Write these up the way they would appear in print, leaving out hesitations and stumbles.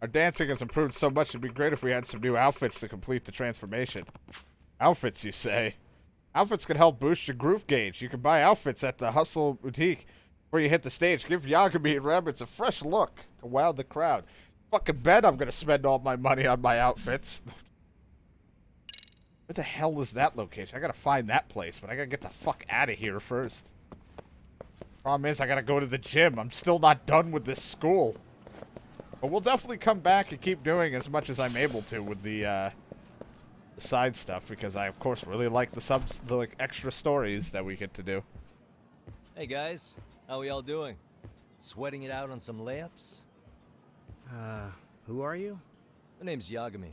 Our dancing has improved so much, it'd be great if we had some new outfits to complete the transformation. Outfits, you say? Outfits can help boost your groove gauge. You can buy outfits at the Hustle Boutique before you hit the stage. Give Yagami and Rabbits a fresh look to wow the crowd. Fucking bet I'm gonna spend all my money on my outfits. Where the hell is that location? I gotta find that place, but I gotta get the fuck out of here first. Problem is, I gotta go to the gym. I'm still not done with this school. But we'll definitely come back and keep doing as much as I'm able to with the side stuff, because I, of course, really like the like extra stories that we get to do. Hey guys, how we all doing? Sweating it out on some layups? Who are you? My name's Yagami.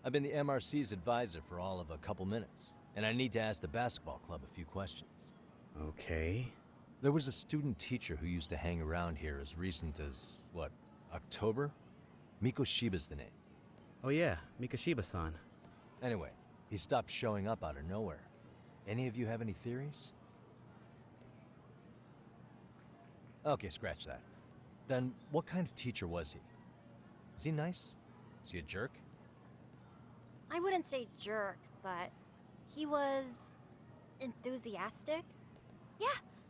I've been the MRC's advisor for all of a couple minutes, and I need to ask the basketball club a few questions. Okay. There was a student teacher who used to hang around here as recent as, what, October? Mikoshiba's the name. Oh yeah, Mikoshiba-san. Anyway, he stopped showing up out of nowhere. Any of you have any theories? Okay, scratch that. Then, what kind of teacher was he? Is he nice? Is he a jerk? I wouldn't say jerk, but he was enthusiastic. Yeah,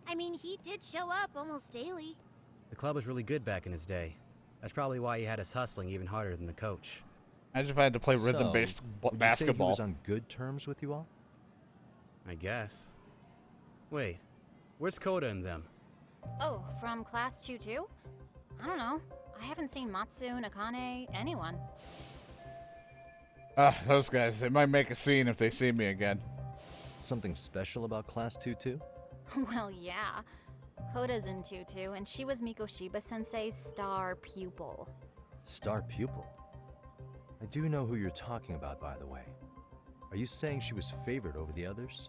I mean, he did show up almost daily. The club was really good back in his day. That's probably why he had us hustling even harder than the coach. Imagine if I had to play rhythm-based would you basketball. say he was on good terms with you all? I guess. Wait, where's Koda and them? Oh, from class 2 too? I don't know. I haven't seen Matsu, Nakane, anyone. Those guys, they might make a scene if they see me again. Something special about class 2 too? Well, yeah. Koda's in 2 too, and she was Mikoshiba-sensei's star pupil. Star pupil? I do know who you're talking about, by the way. Are you saying she was favored over the others?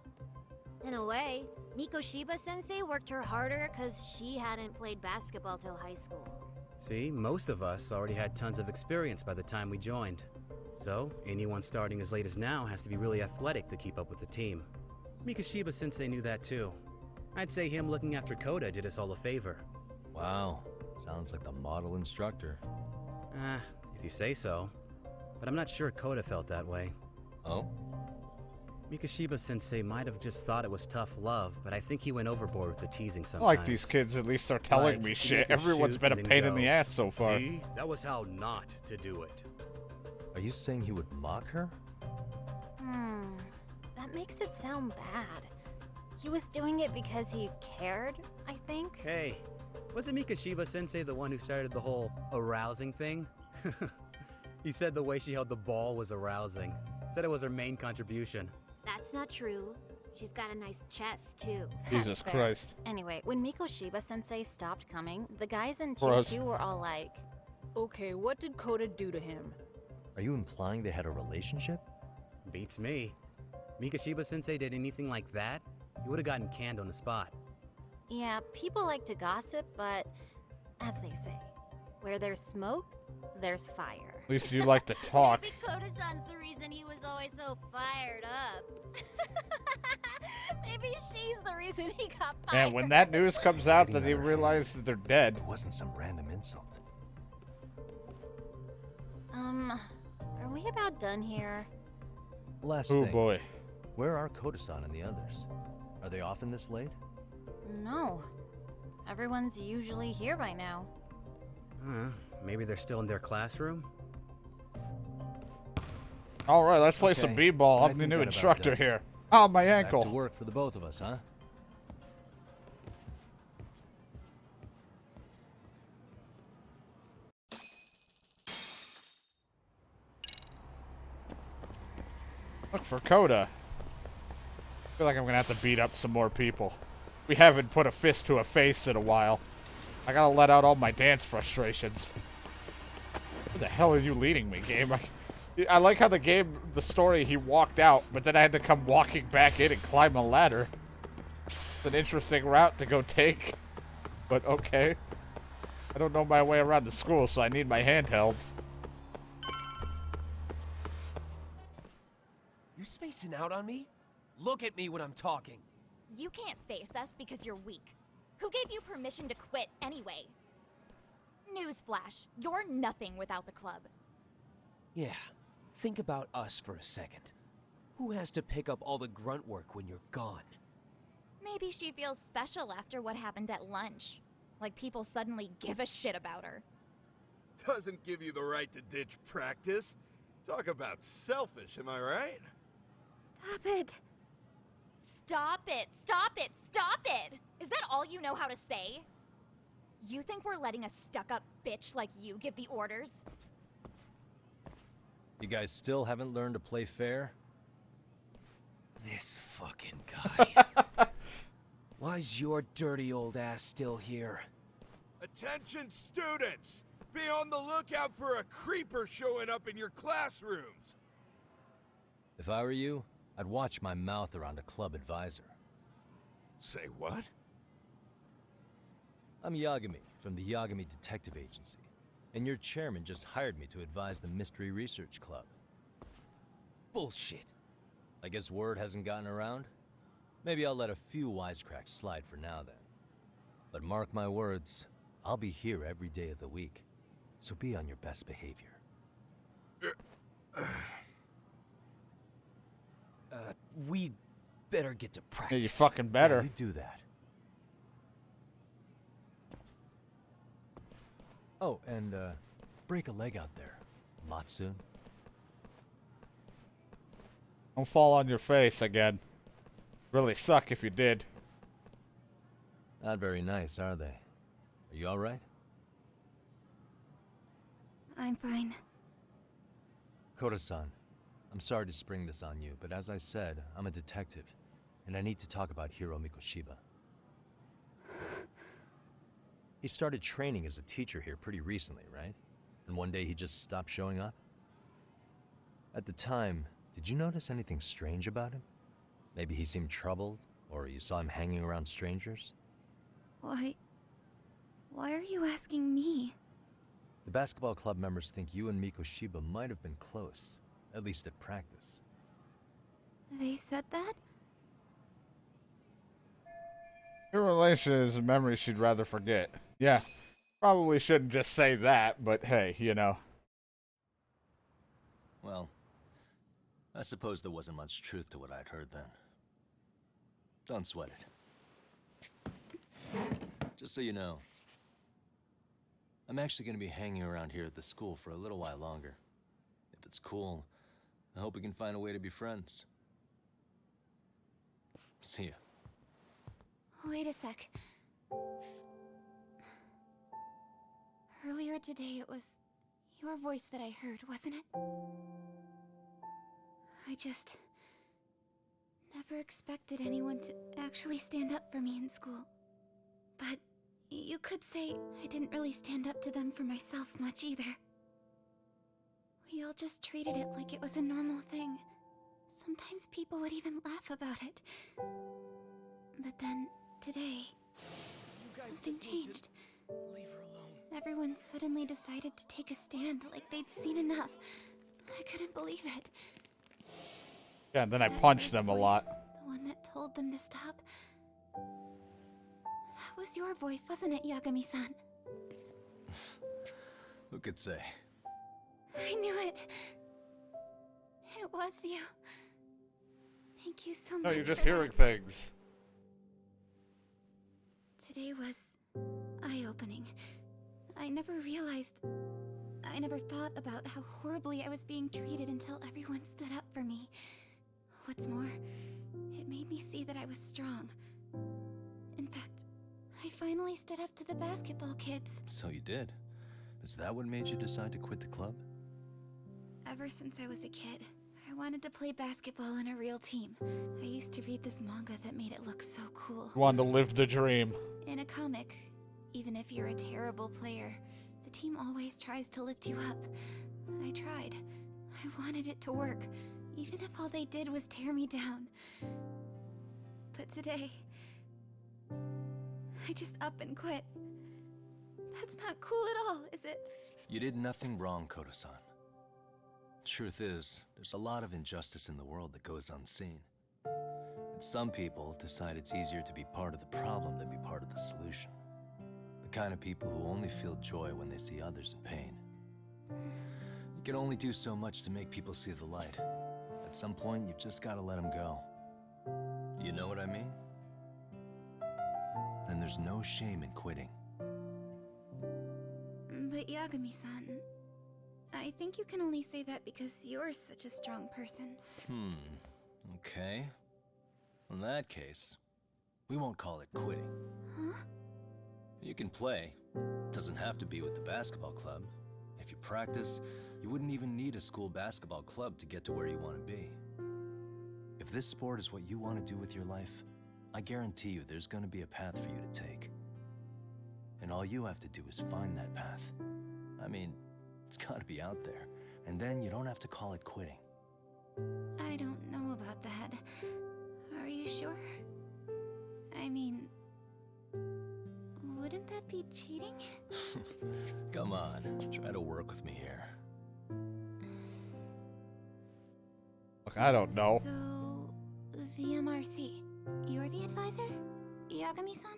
In a way, Mikoshiba-sensei worked her harder because she hadn't played basketball till high school. See, most of us already had tons of experience by the time we joined. So, anyone starting as late as now has to be really athletic to keep up with the team. Mikoshiba-sensei knew that too. I'd say him looking after Koda did us all a favor. Wow, sounds like the model instructor. If you say so. But I'm not sure Koda felt that way. Oh? Mikoshiba-sensei might have just thought it was tough love, but I think he went overboard with the teasing I sometimes. like these kids at least are telling Like, me you shit. can Everyone's shoot been a and then pain in go, the ass so far. See? That was how not to do it. Are you saying he would mock her? That makes it sound bad. He was doing it because he cared, I think. Hey, wasn't Mikoshiba-sensei the one who started the whole arousing thing? He said the way she held the ball was arousing. Said it was her main contribution. That's not true. She's got a nice chest, too. Jesus Fair. Christ. Anyway, when Mikoshiba-sensei stopped coming, the guys in Gross. 2-2 were all like, Okay, what did Koda do to him? Are you implying they had a relationship? Beats me. Mikoshiba-sensei did anything like that, he would have gotten canned on the spot. yeah, people like to gossip, but as they say, where there's smoke, there's fire. At least you like to talk. Maybe Koda-san's the reason he was always so fired up. Maybe she's the reason he got fired. And when that news comes out that they realize that they're dead. It wasn't some random insult. Are we about done here? Last Oh thing. boy. Where are Koda-san and the others? Are they often this late? No. Everyone's usually here by now. Maybe they're still in their classroom? All right, let's play some Okay, b-ball. I I'm the think new that about instructor does it. here. Oh, my Back ankle. to work for the both of us, huh? Look for Koda. I feel like I'm gonna have to beat up some more people. We haven't put a fist to a face in a while. I gotta let out all my dance frustrations. Where the hell are you leading me, game? I like how the story, he walked out, but then I had to come walking back in and climb a ladder. It's an interesting route to go take, but okay. I don't know my way around the school, so I need my handheld. You spacing out on me? Look at me when I'm talking. You cancan't face us because you're weak. Who gave you permission to quit anyway? Newsflash, you're nothing without the club. Yeah, think about us for a second. Who has to pick up all the grunt work when you're gone? Maybe she feels special after what happened at lunch. Like people suddenly give a shit about her. Doesn't give you the right to ditch practice. Talk about selfish, am I right? Stop it. Stop it! Stop it! Stop it! Is that all you know how to say? You think we're letting a stuck-up bitch like you give the orders? You guys still haven't learned to play fair? This fucking guy. Why's your dirty old ass still here? Attention students! Be on the lookout for a creeper showing up in your classrooms! If I were you, I'd watch my mouth around a club advisor. Say what? I'm Yagami from the Yagami Detective Agency, and your chairman just hired me to advise the Mystery Research Club. Bullshit. I guess word hasn't gotten around? Maybe I'll let a few wisecracks slide for now then. But mark my words, I'll be here every day of the week, so be on your best behavior. We better get to Yeah, practice. you fucking Yeah, better. you do that. Oh, and break a leg out there, Matsu. Don't fall on your face again. Really suck if you did. Not very nice, are they? Are you alright? I'm fine. Koda-san, I'm sorry to spring this on you, but as I said, I'm a detective, and I need to talk about Hiro Mikoshiba. He started training as a teacher here pretty recently, right? And one day he just stopped showing up? At the time, did you notice anything strange about him? Maybe he seemed troubled, or you saw him hanging around strangers? Why are you asking me? The basketball club members think you and Mikoshiba might have been close, at least at practice. They said that? Your relation is a memory she'd rather forget. Yeah, probably shouldn't just say that, but hey, you know. Well, I suppose there wasn't much truth to what I'd heard then. Don't sweat it. Just so you know, I'm actually going to be hanging around here at the school for a little while longer. If it's cool, I hope we can find a way to be friends. See ya. Wait a sec. Earlier today it was your voice that I heard, wasn't it? I just never expected anyone to actually stand up for me in school. But you could say I didn't really stand up to them for myself much either. We all just treated it like it was a normal thing. Sometimes people would even laugh about it. But then, today, something changed. Leave her alone. Everyone suddenly decided to take a stand like they'd seen enough. I couldn't believe it. Yeah, and then I That punched first them a lot. voice, the one that told them to stop. That was your voice, wasn't it, Yagami-san? Who could say? I knew it. It was you. Thank you so much. No, you're just for hearing that. things. Today was eye-opening. I never thought about how horribly I was being treated until everyone stood up for me. What's more, it made me see that I was strong. In fact, I finally stood up to the basketball kids. So you did. Is that what made you decide to quit the club? Ever since I was a kid, I wanted to play basketball in a real team. I used to read this manga that made it look so cool. Wanted to live the dream. In a comic, even if you're a terrible player, the team always tries to lift you up. I tried. I wanted it to work, even if all they did was tear me down. But today, I just up and quit. That's not cool at all, is it? You did nothing wrong, Koda-san. Truth is, there's a lot of injustice in the world that goes unseen. And some people decide it's easier to be part of the problem than be part of the solution. The kind of people who only feel joy when they see others in pain. You can only do so much to make people see the light. At some point, you've just got to let them go. You know what I mean? Then there's no shame in quitting. But Yagami-san, I think you can only say that because you're such a strong person. Okay. In that case, we won't call it quitting. Huh? You can play. Doesn't have to be with the basketball club. If you practice, you wouldn't even need a school basketball club to get to where you want to be. If this sport is what you want to do with your life, I guarantee you there's going to be a path for you to take. And all you have to do is find that path. I mean, it's got to be out there. And then you don't have to call it quitting. I don't know about that. Are you sure? I mean, wouldn't that be cheating? Come on, try to work with me here. Look, I don't know. So, the MRC, you're the advisor? Yagami-san?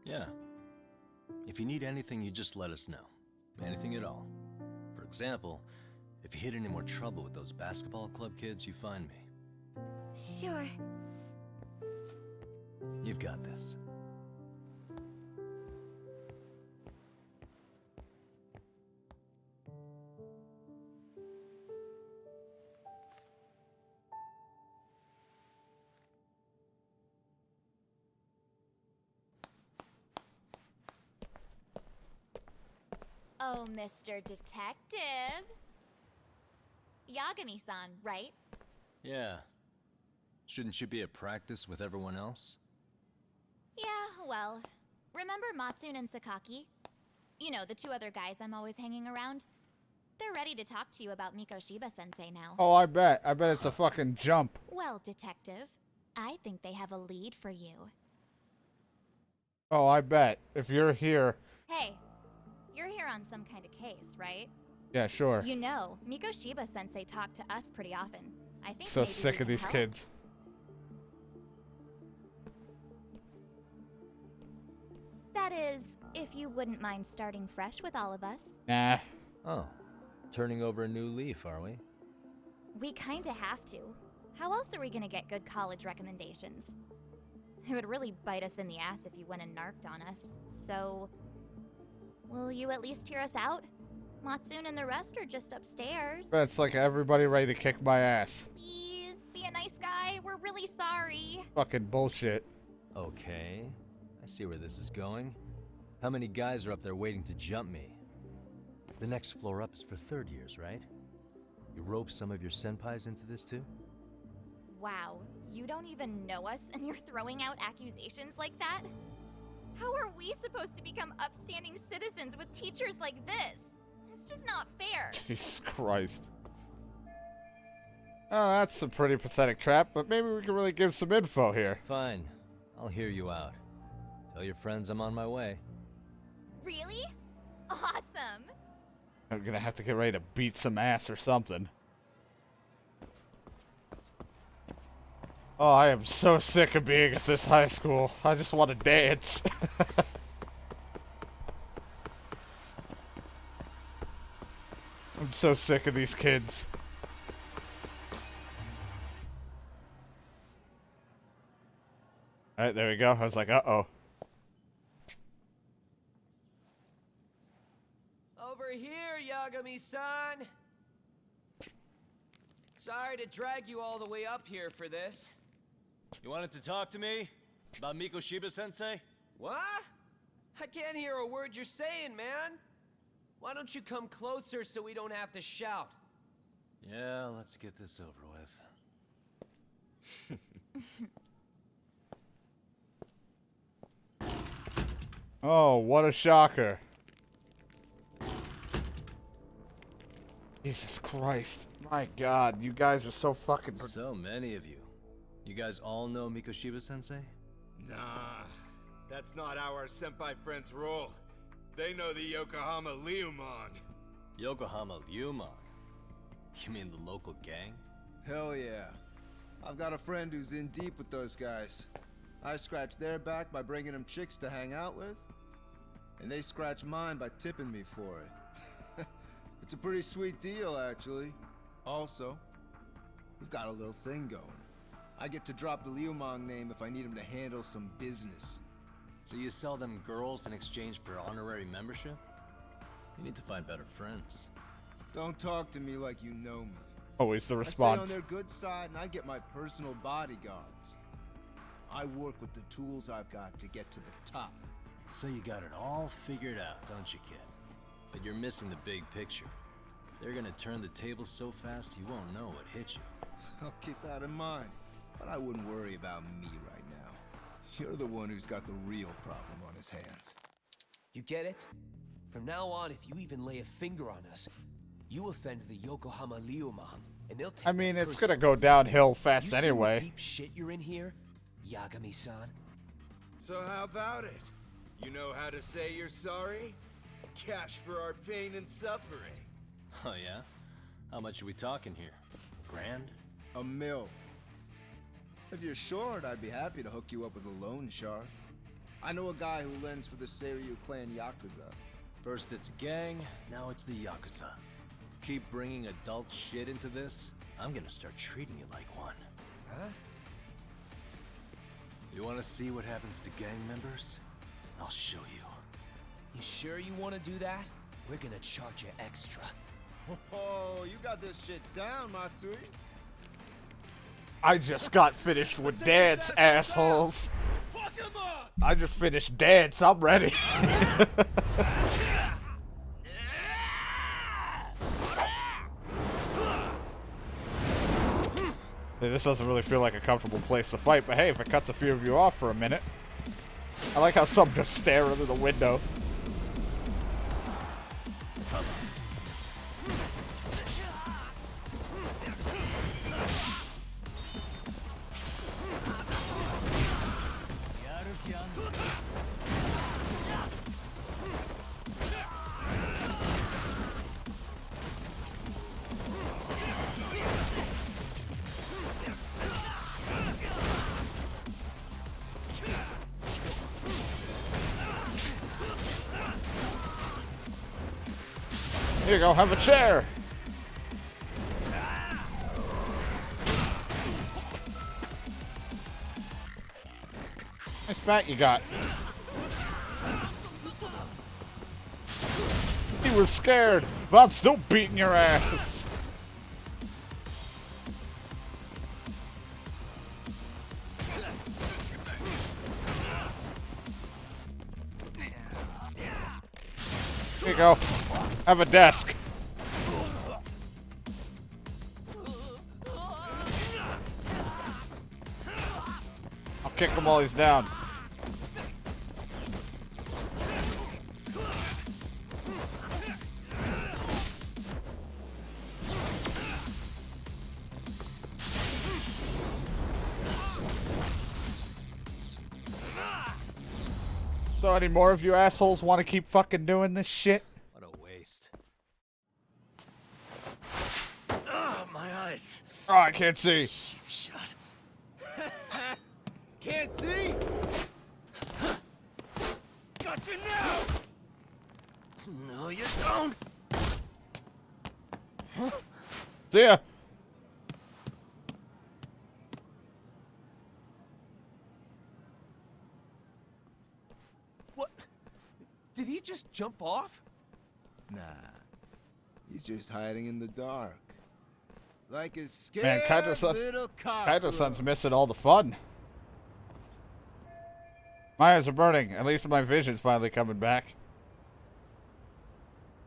Yeah. If you need anything, you just let us know. Anything at all. For example, if you hit any more trouble with those basketball club kids, you find me. Sure. You've got this. Oh, Mr. Detective. Yagami-san, right? Yeah. Shouldn't you be at practice with everyone else? Yeah, well, remember Matsune and Sakaki? You know, the two other guys I'm always hanging around? They're ready to talk to you about Mikoshiba-sensei now. Oh, I bet. I bet it's a fucking jump. Well, Detective, I think they have a lead for you. Oh, I bet. If you're here... Hey, you're here on some kind of case, right? Yeah, sure. You know, Mikoshiba-sensei talked to us pretty often. I think So maybe sick we of can these help. kids. That is, if you wouldn't mind starting fresh with all of us. Nah. Oh, turning over a new leaf, are we? We kinda have to. How else are we gonna get good college recommendations? It would really bite us in the ass if you went and narked on us. So, will you at least hear us out? Matsune and the rest are just upstairs. That's like everybody ready to kick my ass. Please, be a nice guy. We're really sorry. Fucking bullshit. Okay, I see where this is going. How many guys are up there waiting to jump me? The next floor up is for third years, right? You rope some of your senpais into this too? Wow, you don't even know us and you're throwing out accusations like that? How are we supposed to become upstanding citizens with teachers like this? It's just not fair. Jesus Christ. Oh, that's a pretty pathetic trap, but maybe we can really give some info here. Fine, I'll hear you out. Tell your friends I'm on my way. Really? Awesome. I'm gonna have to get ready to beat some ass or something. Oh, I am so sick of being at this high school. I just want to dance. I'm so sick of these kids. Alright, there we go. I was like, uh-oh. Over here, Yagami-san! Sorry to drag you all the way up here for this. You wanted to talk to me? About Mikoshiba-sensei? What? I can't hear a word you're saying, man. Why don't you come closer so we don't have to shout? Yeah, let's get this over with. Oh, what a shocker. Jesus Christ. My God, you guys are so fucking... So many of you. You guys all know Mikoshiba-sensei? Nah, that's not how our senpai friends roll. They know the Yokohama Leumon. Yokohama Leumon? You mean the local gang? Hell yeah. I've got a friend who's in deep with those guys. I scratched their back by bringing them chicks to hang out with. And they scratch mine by tipping me for it. It's a pretty sweet deal, actually. Also, we've got a little thing going. I get to drop the Liumang name if I need him to handle some business. So you sell them girls in exchange for honorary membership? You need to find better friends. Don't talk to me like you know me. Always the I response. stay on their good side and I get my personal bodyguards. I work with the tools I've got to get to the top. So you got it all figured out, don't you, kid? But you're missing the big picture. They're gonna turn the tables so fast you won't know what hit you. I'll keep that in mind. But I wouldn't worry about me right now. You're the one who's got the real problem on his hands. You get it? From now on, if you even lay a finger on us, you offend the Yokohama Liumang, and they'll take I mean, that it's gonna personally. go downhill fast You see what anyway. deep shit you're in here, Yagami-san? So how about it? You know how to say you're sorry? Cash for our pain and suffering. Oh yeah? How much are we talking here? Grand? A mill. If you're short, I'd be happy to hook you up with a loan shark. I know a guy who lends for the Seiryu clan Yakuza. First it's a gang, now it's the Yakuza. Keep bringing adult shit into this, I'm gonna start treating you like one. Huh? You wanna see what happens to gang members? I'll show you. You sure you want to do that? We're gonna charge you extra. Oh, you got this shit down, Matsui. I just got finished with dance, assholes. Fuck him up! I just finished dance. I'm ready. This doesn't really feel like a comfortable place to fight, but hey, if it cuts a few of you off for a minute. I like how some just stare into the window. Here you go, have a chair. Nice bat you got. He was scared, but I'm still beating your ass. Here you go. Have a desk. I'll kick him while he's down. So any more of you assholes want to keep fucking doing this shit? What a waste. Ah, my eyes. Oh, I can't see. Cheap shot. Can't see? Got you now! No, you don't. See ya. What? Did he just jump off? Nah. He's just hiding in the dark. Like a scared Man, little Kaito-san's missing all the fun. My eyes are burning. At least my vision's finally coming back.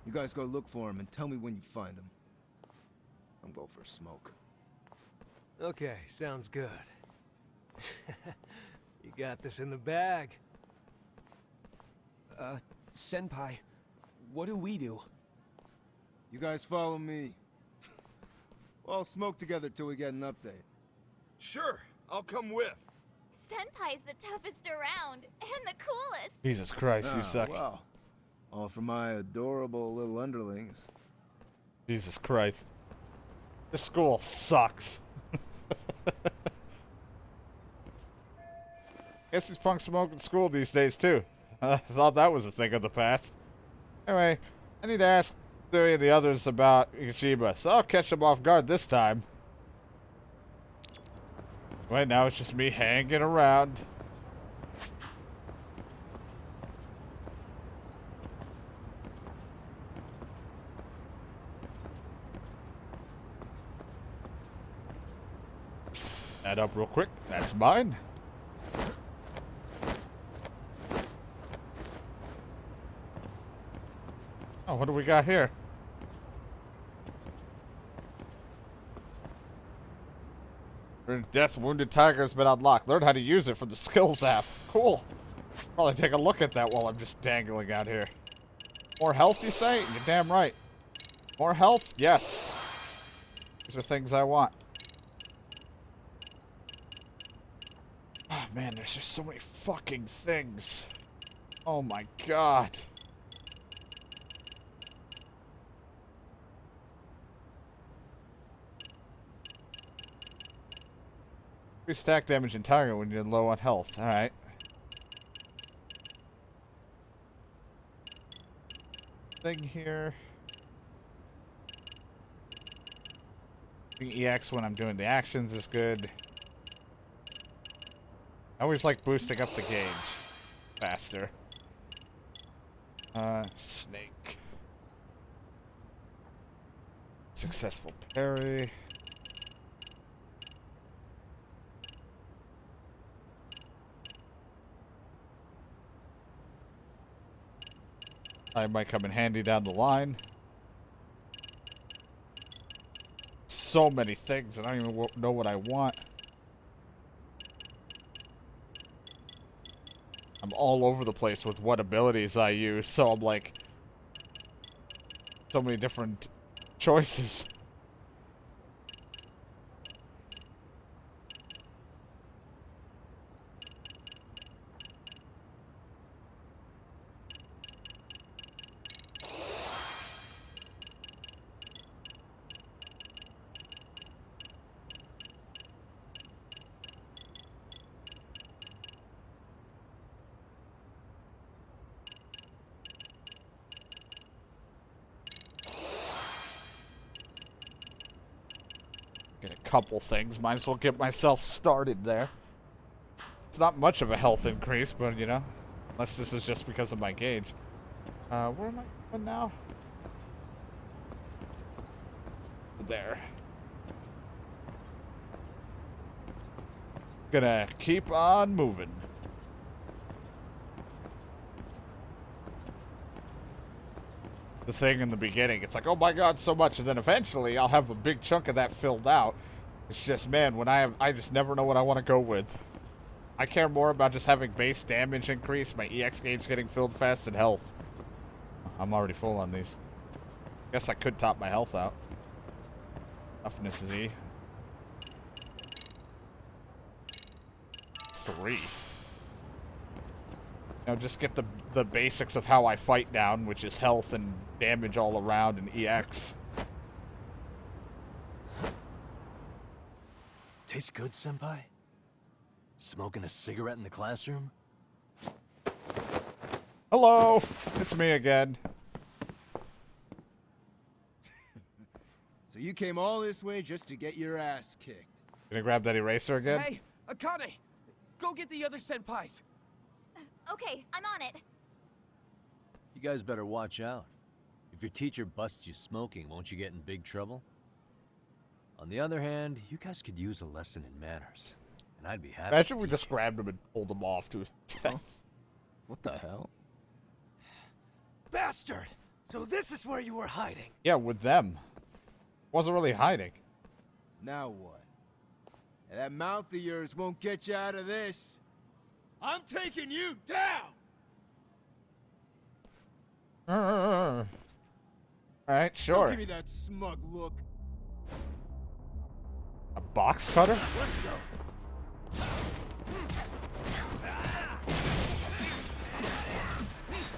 You guys go look for him and tell me when you find him. I'm going for a smoke. Okay, sounds good. You got this in the bag. Senpai, what do we do? You guys follow me. We'll all smoke together till we get an update. Sure, I'll come with. Senpai's the toughest around, and the coolest. Jesus Christ, you Ah, suck. well, all for my adorable little underlings. Jesus Christ. This school sucks. Guess these punks smoke in school these days, too. I thought that was a thing of the past. Anyway, I need to ask Theory and the others about Yoshiba, so I'll catch them off guard this time. Right now, it's just me hanging around. Add up real quick. That's mine. Oh, what do we got here? Death Wounded Tiger has been unlocked. Learn how to use it from the skills app. Cool. Probably take a look at that while I'm just dangling out here. More health, you say? You're damn right. More health? Yes. These are things I want. Oh man, there's just so many fucking things. Oh my god. Increase stack damage and target when you're low on health. Alright. Thing here. EX when I'm doing the actions is good. I always like boosting up the gauge faster. Snake. Successful parry. I might come in handy down the line. So many things, and I don't even know what I want. I'm all over the place with what abilities I use, so I'm like... so many different choices. Get a couple things. Might as well get myself started there. It's not much of a health increase, but you know, unless this is just because of my gauge. Where am I going now? There. Gonna keep on moving. The thing in the beginning, it's like, oh my god, so much, and then eventually I'll have a big chunk of that filled out. It's just, man, when I just never know what I want to go with. I care more about just having base damage increase, my EX gauge getting filled fast, and health. I'm already full on these. Guess I could top my health out. Toughness is E. 3. You know, just get the basics of how I fight down, which is health and damage all around and EX. Tastes good, Senpai? Smoking a cigarette in the classroom? Hello! It's me again. So you came all this way just to get your ass kicked. Gonna grab that eraser again? Hey, Akane! Go get the other senpais! Okay, I'm on it. You guys better watch out. If your teacher busts you smoking, won't you get in big trouble? On the other hand, you guys could use a lesson in manners. And I'd be happy. Imagine we just grabbed him and pulled him off to his death. What the hell? Bastard! So this is where you were hiding? Yeah, with them. Wasn't really hiding. Now what? That mouth of yours won't get you out of this. I'm taking you down! Alright, sure. Don't give me that smug look. A box cutter? Let's go.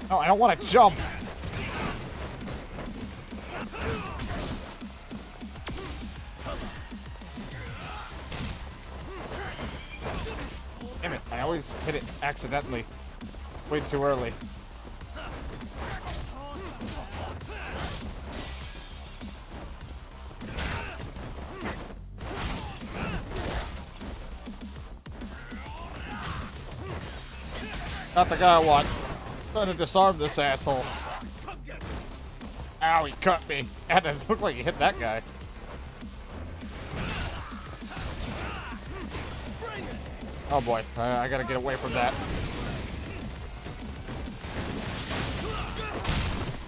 No, I don't want to jump. Damn it, I always hit it accidentally. Way too early. Not the guy I want. I'm trying to disarm this asshole. Ow, he cut me. And it looked like he hit that guy. Oh boy, I gotta get away from that.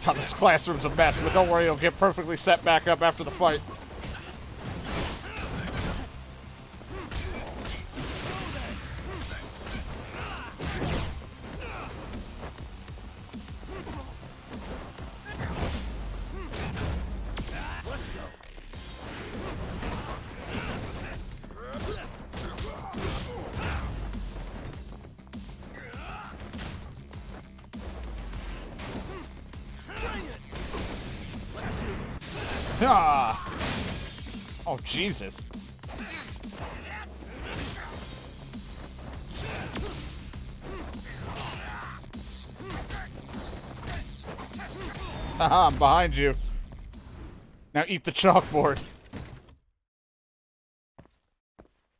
God, this classroom's a mess, but don't worry, it'll get perfectly set back up after the fight. Ah! Oh, Jesus. Haha, I'm behind you. Now eat the chalkboard.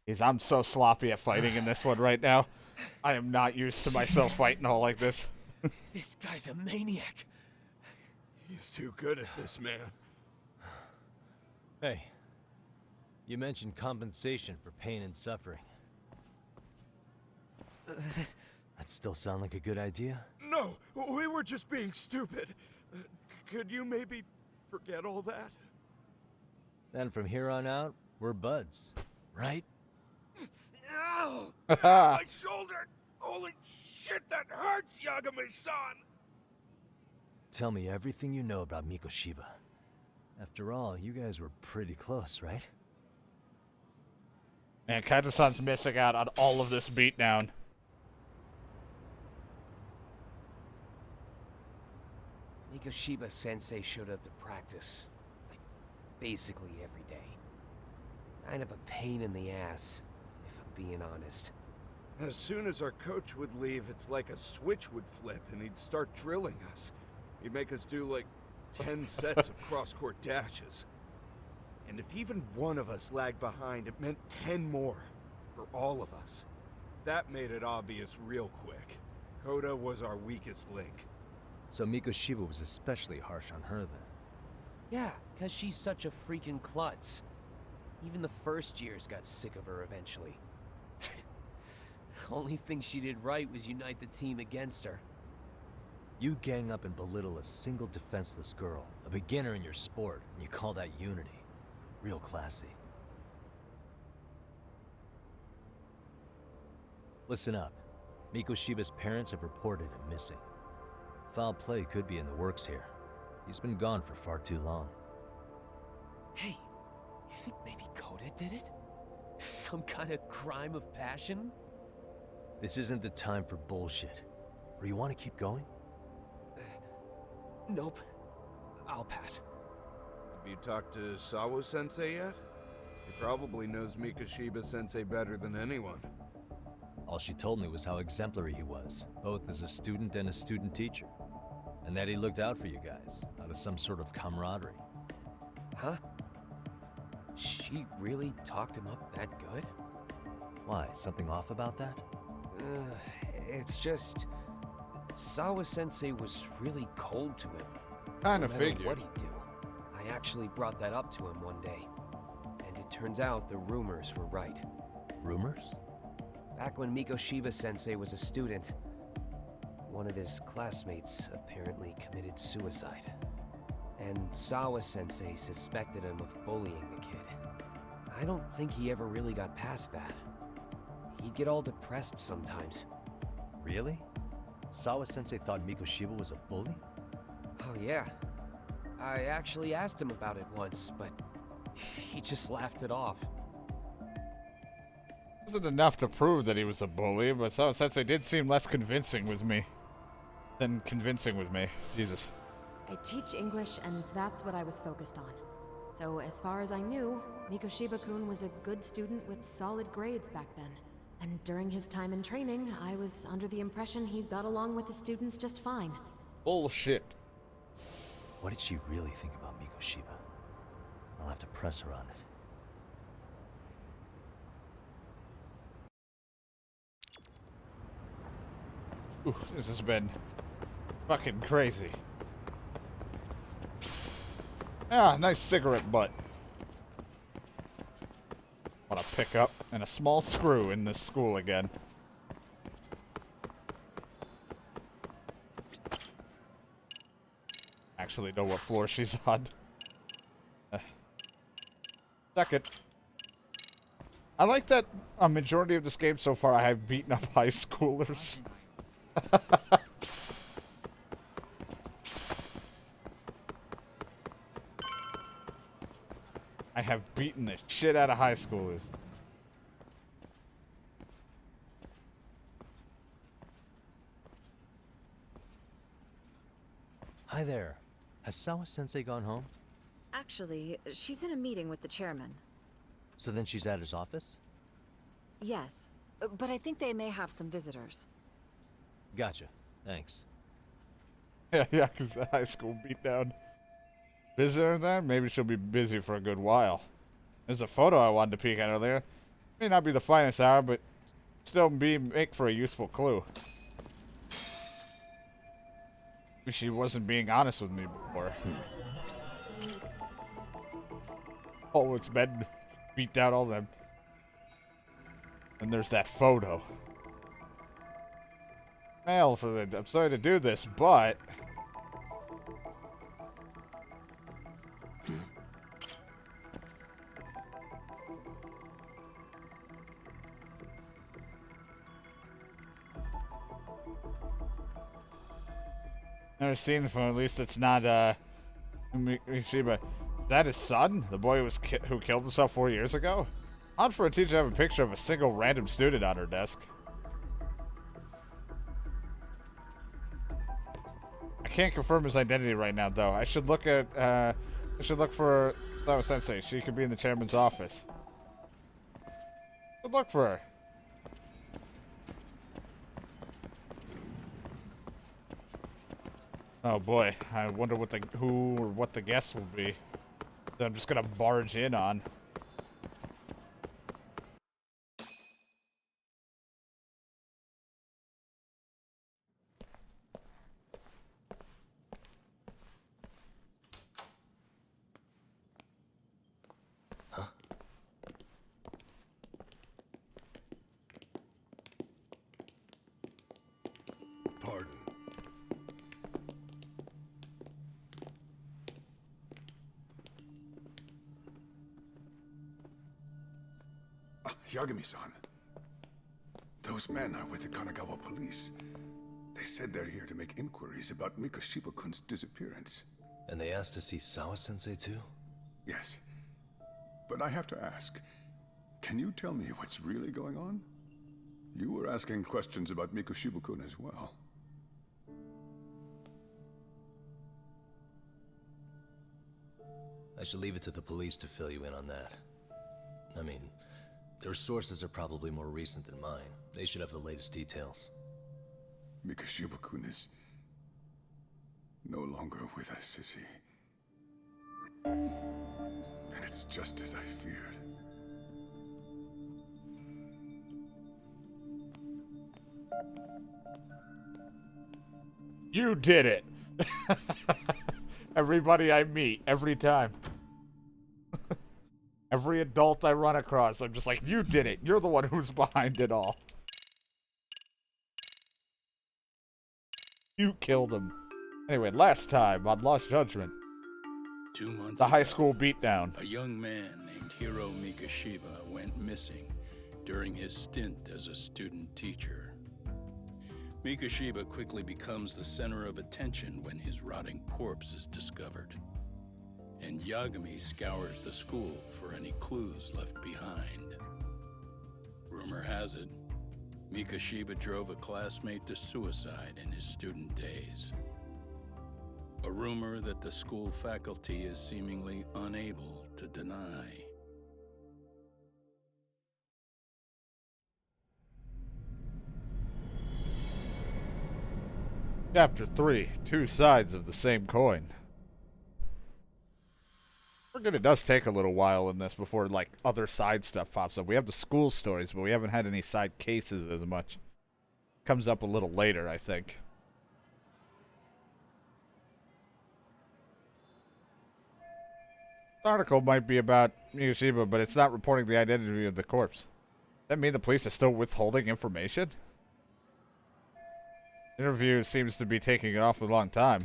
Jeez, I'm so sloppy at fighting in this one right now. I am not used to myself fighting all like this. This guy's a maniac. He's too good at this, man. Hey, you mentioned compensation for pain and suffering. That still sound like a good idea? No, we were just being stupid. Could you maybe forget all that? Then from here on out, we're buds, right? Ow! My shoulder! Holy shit, that hurts, Yagami-san! Tell me everything you know about Mikoshiba. After all, you guys were pretty close, right? Man, Kaito-san's missing out on all of this beatdown. Mikoshiba Sensei showed up to practice, like, basically every day. Kind of a pain in the ass, if I'm being honest. As soon as our coach would leave, it's like a switch would flip and he'd start drilling us. He'd make us do like 10 sets of cross-court dashes. And if even one of us lagged behind, it meant 10 more for all of us. That made it obvious real quick. Koda was our weakest link. So Mikoshiba was especially harsh on her then. Yeah, because she's such a freaking klutz. Even the first years got sick of her eventually. Only thing she did right was unite the team against her. You gang up and belittle a single defenseless girl, a beginner in your sport, and you call that unity. Real classy. Listen up. Mikoshiba's parents have reported him missing. Foul play could be in the works here. He's been gone for far too long. Hey, you think maybe Koda did it? Some kind of crime of passion? This isn't the time for bullshit. Or you want to keep going? Nope. I'll pass. Have you talked to Sawa-sensei yet? He probably knows Mikoshiba-sensei better than anyone. All she told me was how exemplary he was, both as a student and a student teacher. And that he looked out for you guys, out of some sort of camaraderie. Huh? She really talked him up that good? Why, something off about that? It's just... Sawa-sensei was really cold to him. Kinda no matter figured. what he'd do. I actually brought that up to him one day. And it turns out the rumors were right. Rumors? Back when Mikoshiba-sensei was a student, one of his classmates apparently committed suicide. And Sawa-sensei suspected him of bullying the kid. I don't think he ever really got past that. He'd get all depressed sometimes. Really? Sawa-sensei thought Mikoshiba was a bully? Oh yeah. I actually asked him about it once, but he just laughed it off. Wasn't enough to prove that he was a bully, but Sawa-sensei did seem less convincing with me than convincing with me. Jesus. I teach English, and that's what I was focused on. So as far as I knew, Mikoshiba-kun was a good student with solid grades back then. And during his time in training, I was under the impression he got along with the students just fine. Bullshit. What did she really think about Mikoshiba? I'll have to press her on it. Ooh, this has been fucking crazy. Ah, nice cigarette butt. Want to pick up and a small screw in this school again. Actually know what floor she's on. Second. I like that a majority of this game so far I have beaten up high schoolers. I have beaten the shit out of high schoolers. Hi there. Has Sawa-sensei gone home? Actually, she's in a meeting with the chairman. So then she's at his office? Yes, but I think they may have some visitors. Gotcha. Thanks. Yeah, because the high school beatdown. Busy with that? Maybe she'll be busy for a good while. There's a photo I wanted to peek at earlier. May not be the finest hour, but still make for a useful clue. Maybe she wasn't being honest with me before. Oh, it's been beat down all them. And there's that photo. Well, I'm sorry to do this, but never seen the phone. At least it's not Mishiba. That his son? The boy who killed himself 4 years ago? Odd for a teacher to have a picture of a single random student on her desk. I can't confirm his identity right now, though. I should look at I should look for Sawa-sensei. She could be in the chairman's office. Good luck for her. Oh boy, I wonder what the guests will be. That I'm just gonna barge in on. Pardon. Yagami-san. Those men are with the Kanagawa police. They said they're here to make inquiries about Mikoshiba-kun's disappearance. And they asked to see Sawa-sensei too? Yes. But I have to ask, can you tell me what's really going on? You were asking questions about Mikoshiba-kun as well. I should leave it to the police to fill you in on that. I mean, their sources are probably more recent than mine. They should have the latest details. Mikoshiba-kun is no longer with us, is he? Then it's just as I feared. You did it! Everybody I meet, every time. Every adult I run across, I'm just like, you did it. You're the one who's behind it all. You killed him. Anyway, last time on Lost Judgment. 2 months the high ago, school beatdown. A young man named Hiro Mikoshiba went missing during his stint as a student teacher. Mikoshiba quickly becomes the center of attention when his rotting corpse is discovered. And Yagami scours the school for any clues left behind. Rumor has it, Mikoshiba drove a classmate to suicide in his student days. A rumor that the school faculty is seemingly unable to deny. Chapter 3, Two Sides of the Same Coin. Forget it does take a little while in this before, like, other side stuff pops up. We have the school stories, but we haven't had any side cases as much. Comes up a little later, I think. The article might be about Miyoshiba, but it's not reporting the identity of the corpse. Does that mean the police are still withholding information? Interview seems to be taking an awfully long time.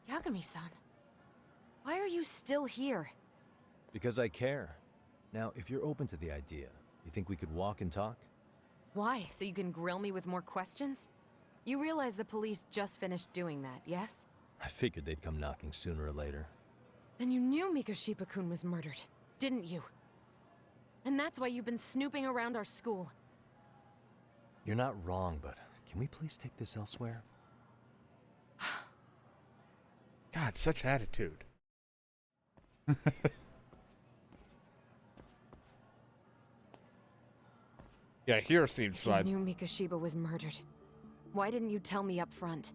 Yagami-san, why are you still here? Because I care. Now, if you're open to the idea, you think we could walk and talk? Why? So you can grill me with more questions? You realize the police just finished doing that, yes? I figured they'd come knocking sooner or later. Then you knew Mikoshiba-kun was murdered, didn't you? And that's why you've been snooping around our school. You're not wrong, but can we please take this elsewhere? God, such attitude. Yeah, here seems fine. You knew Mikoshiba was murdered. Why didn't you tell me up front?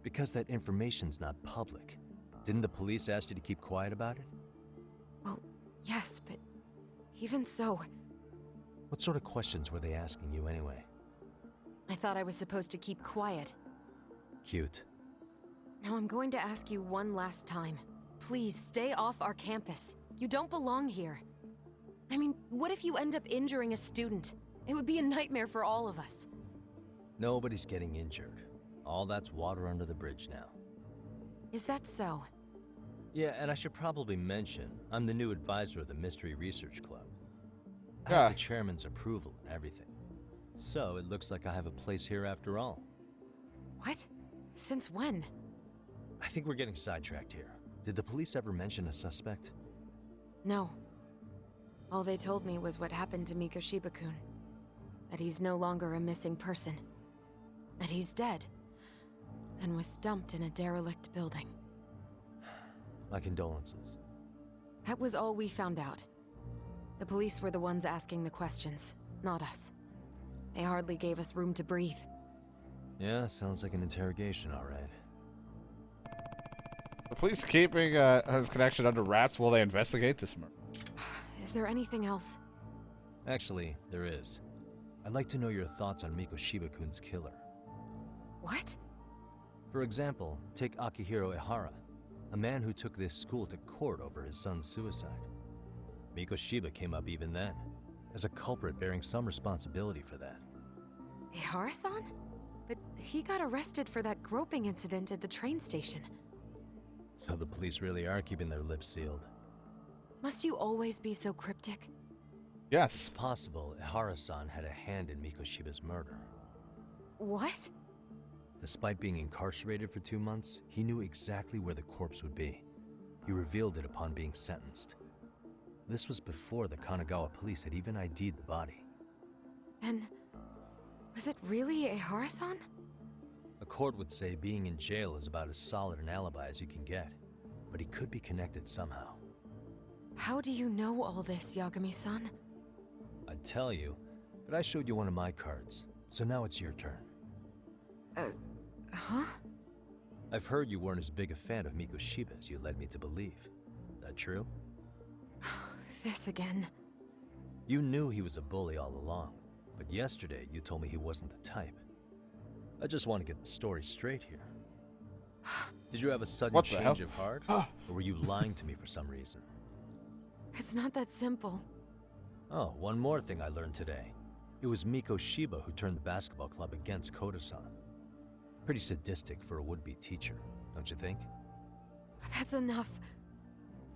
Because that information's not public. Didn't the police ask you to keep quiet about it? Well, yes, but even so... What sort of questions were they asking you anyway? I thought I was supposed to keep quiet. Cute. Now I'm going to ask you one last time. Please, stay off our campus. You don't belong here. I mean, what if you end up injuring a student? It would be a nightmare for all of us. Nobody's getting injured. All that's water under the bridge now. Is that so? Yeah, and I should probably mention, I'm the new advisor of the Mystery Research Club. I have the chairman's approval and everything. So it looks like I have a place here after all. What? Since when? I think we're getting sidetracked here. Did the police ever mention a suspect? No. All they told me was what happened to Mikoshiba-kun. That he's no longer a missing person. That he's dead. And was dumped in a derelict building. My condolences. That was all we found out. The police were the ones asking the questions, not us. They hardly gave us room to breathe. Yeah, sounds like an interrogation, all right. The police keeping his connection under wraps while they investigate this murder. Is there anything else? Actually, there is. I'd like to know your thoughts on Mikoshiba-kun's killer. What? For example, take Akihiro Ehara, a man who took this school to court over his son's suicide. Mikoshiba came up even then, as a culprit bearing some responsibility for that. Ehara-san? But he got arrested for that groping incident at the train station. So the police really are keeping their lips sealed. Must you always be so cryptic? Yes. It's possible Ehara-san had a hand in Mikoshiba's murder. What? Despite being incarcerated for 2 months, he knew exactly where the corpse would be. He revealed it upon being sentenced. This was before the Kanagawa police had even ID'd the body. Then, was it really Ehara-san? A court would say being in jail is about as solid an alibi as you can get, but he could be connected somehow. How do you know all this, Yagami-san? I'd tell you, but I showed you one of my cards, so now it's your turn. Huh? I've heard you weren't as big a fan of Mikoshiba as you led me to believe. That true? This again. You knew he was a bully all along, but yesterday you told me he wasn't the type. I just want to get the story straight here. Did you have a sudden change of heart? Or were you lying to me for some reason? It's not that simple. Oh, one more thing I learned today. It was Mikoshiba who turned the basketball club against Koda-san. Pretty sadistic for a would-be teacher, don't you think? That's enough.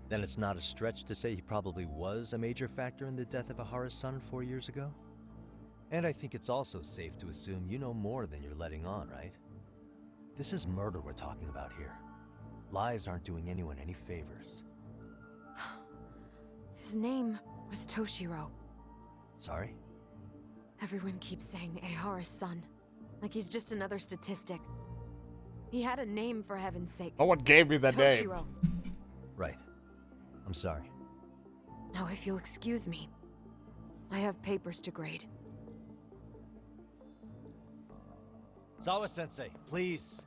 Then it's not a stretch to say he probably was a major factor in the death of Ehara's son 4 years ago? And I think it's also safe to assume you know more than you're letting on, right? This is murder we're talking about here. Lies aren't doing anyone any favors. His name was Toshiro. Sorry? Everyone keeps saying Ehara's son, like he's just another statistic. He had a name, for heaven's sake. No one gave me the name. Toshiro. Right. I'm sorry. Now, if you'll excuse me, I have papers to grade. Sawa-sensei, please.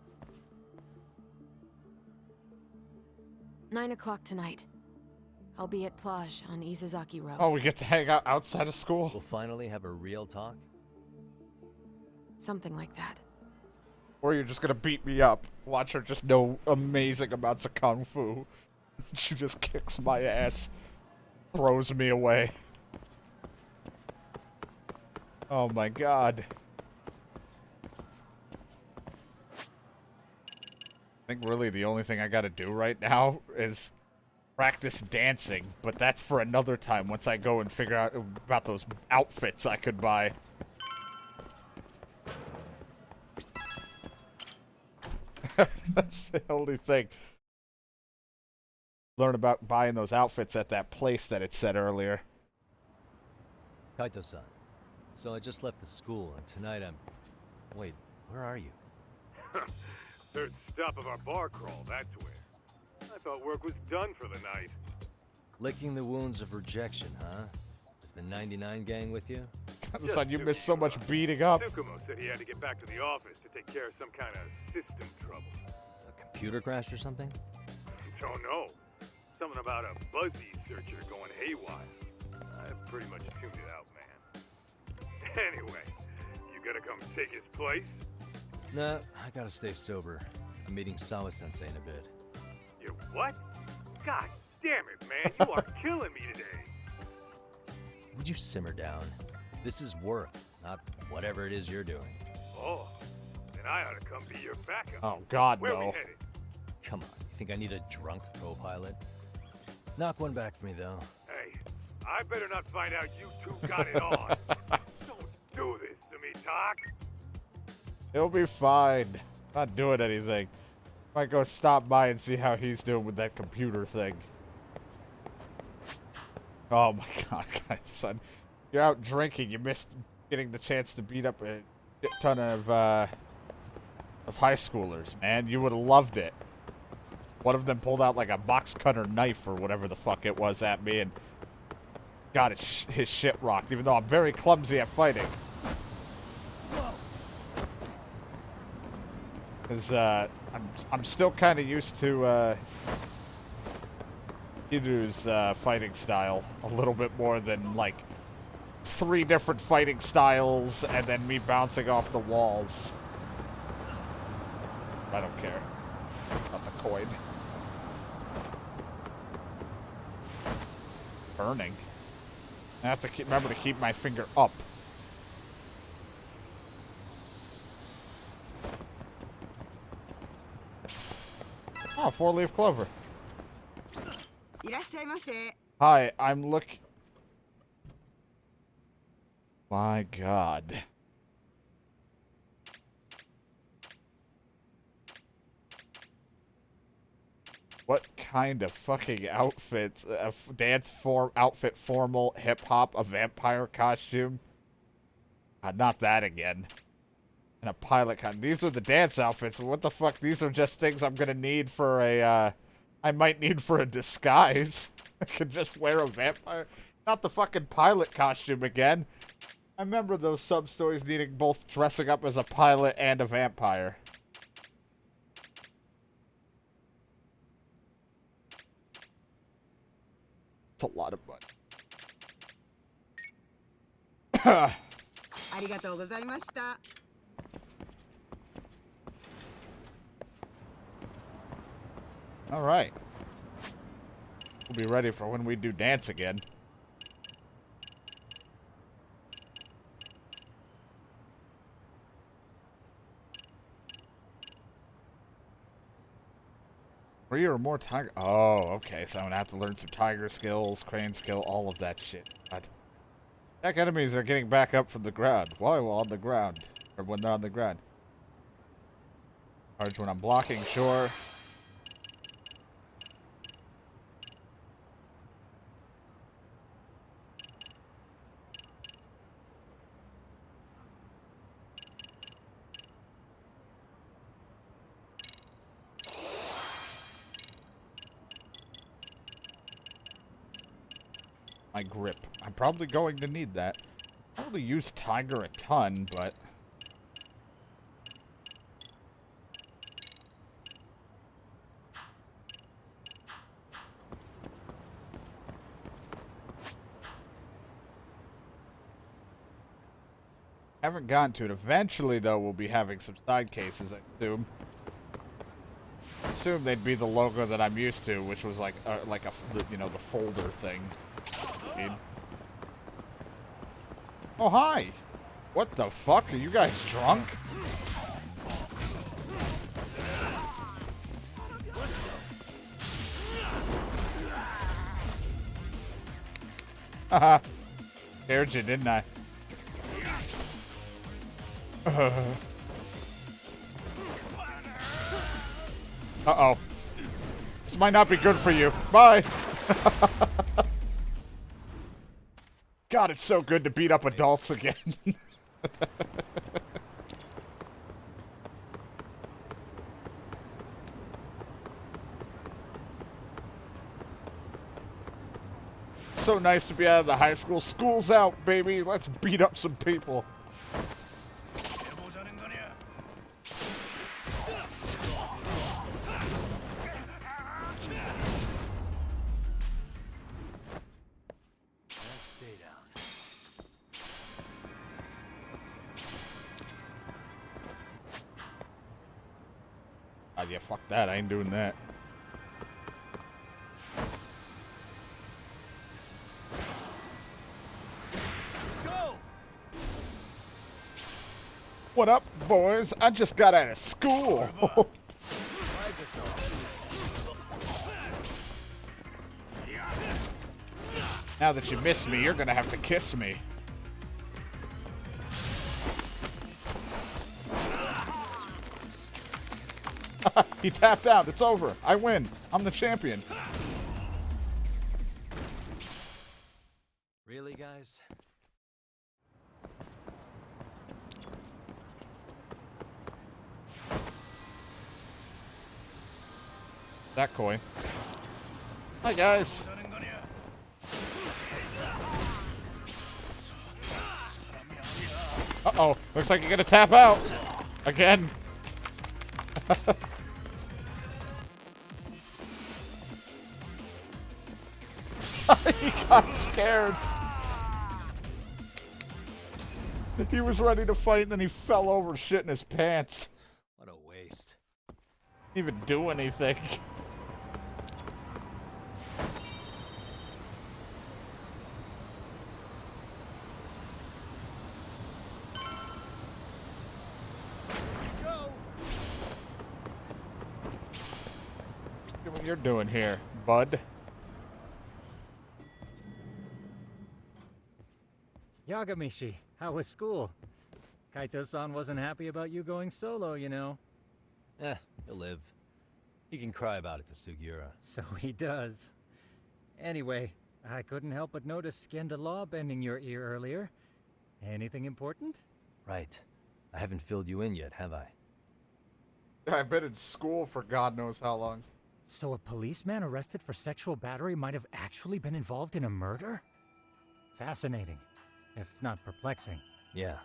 9 o'clock tonight. I'll be at Plage on Izazaki Road. Oh, we get to hang out outside of school? We'll finally have a real talk? Something like that. Or you're just gonna beat me up. Watch her just know amazing amounts of kung fu. She just kicks my ass. Throws me away. Oh my god. I think really the only thing I gotta do right now is practice dancing, but that's for another time once I go and figure out about those outfits I could buy. That's the only thing. Learn about buying those outfits at that place that it said earlier. Kaito-san, so I just left the school, and tonight I'm... Wait, where are you? Third stop of our bar crawl, that's where. I thought work was done for the night. Licking the wounds of rejection, huh? Is the 99 gang with you? Son, you missed so much beating up. Tsukumo said he had to get back to the office to take care of some kind of system trouble. A computer crash or something? Don't know. Something about a Buzzy searcher going haywire. I pretty much tuned it out, man. Anyway, you gonna come take his place? Nah, I gotta stay sober. I'm meeting Sawa-sensei in a bit. You what? God damn it, man. You are killing me today. Would you simmer down? This is work, not whatever it is you're doing. Oh, then I ought to come be your backup. Oh, God, Where no. we headed? Come on, you think I need a drunk co-pilot? Knock one back for me, though. Hey, I better not find out you two got it on. Don't do this to me, Doc. It'll be fine. Not doing anything. Might go stop by and see how he's doing with that computer thing. Oh my god, guys, son. You're out drinking. You missed getting the chance to beat up a ton of high schoolers, man. You would have loved it. One of them pulled out like a box cutter knife or whatever the fuck it was at me and got his shit rocked, even though I'm very clumsy at fighting. Because I'm still kind of used to Hiru's fighting style a little bit more than like 3 different fighting styles and then me bouncing off the walls. I don't care about the coin. Burning. I have to remember to keep my finger up. Oh, 4-leaf clover. Hi, I'm looking. My god. What kind of fucking outfits? A dance outfit, formal, hip-hop, a vampire costume? Not that again. And a pilot costume. These are the dance outfits. What the fuck? These are just things I'm gonna need for a, I might need for a disguise. I could just wear a vampire. Not the fucking pilot costume again. I remember those sub-stories needing both dressing up as a pilot and a vampire. It's a lot of money. All right. We'll be ready for when we do dance again. Three or more tiger. Oh, okay. So I'm gonna have to learn some tiger skills, crane skill, all of that shit. God. Heck, enemies are getting back up from the ground. Why? Well, on the ground. Or when they're on the ground. Charge when I'm blocking, sure. my grip. I'm probably going to need that. I don't really use Tiger a ton, but... Haven't gotten to it. Eventually, though, we'll be having some side cases, I assume. I assume they'd be the logo that I'm used to, which was like a you know, the folder thing. Oh, hi! What the fuck? Are you guys drunk? Haha. Scared you, didn't I? Uh-oh. This might not be good for you. Bye! God, it's so good to beat up adults again. It's so nice to be out of the high school. School's out, baby. Let's beat up some people. Oh, yeah, fuck that. I ain't doing that. Let's go! What up, boys? I just got out of school. Now that you miss me, you're gonna have to kiss me. He tapped out. It's over. I win. I'm the champion. Really, guys? That coin. Hi, guys. Uh-oh. Looks like you're gonna tap out. Again. He got scared. He was ready to fight, and then he fell over, shit in his pants. What a waste. Didn't even do anything. What you're doing here, bud? Yagamishi, how was school? Kaito-san wasn't happy about you going solo, you know. He'll live. He can cry about it to Sugiura. So he does. Anyway, I couldn't help but notice Skenda Law bending your ear earlier. Anything important? Right. I haven't filled you in yet, have I? I've been in school for God knows how long. So a policeman arrested for sexual battery might have actually been involved in a murder? Fascinating, if not perplexing. Yeah.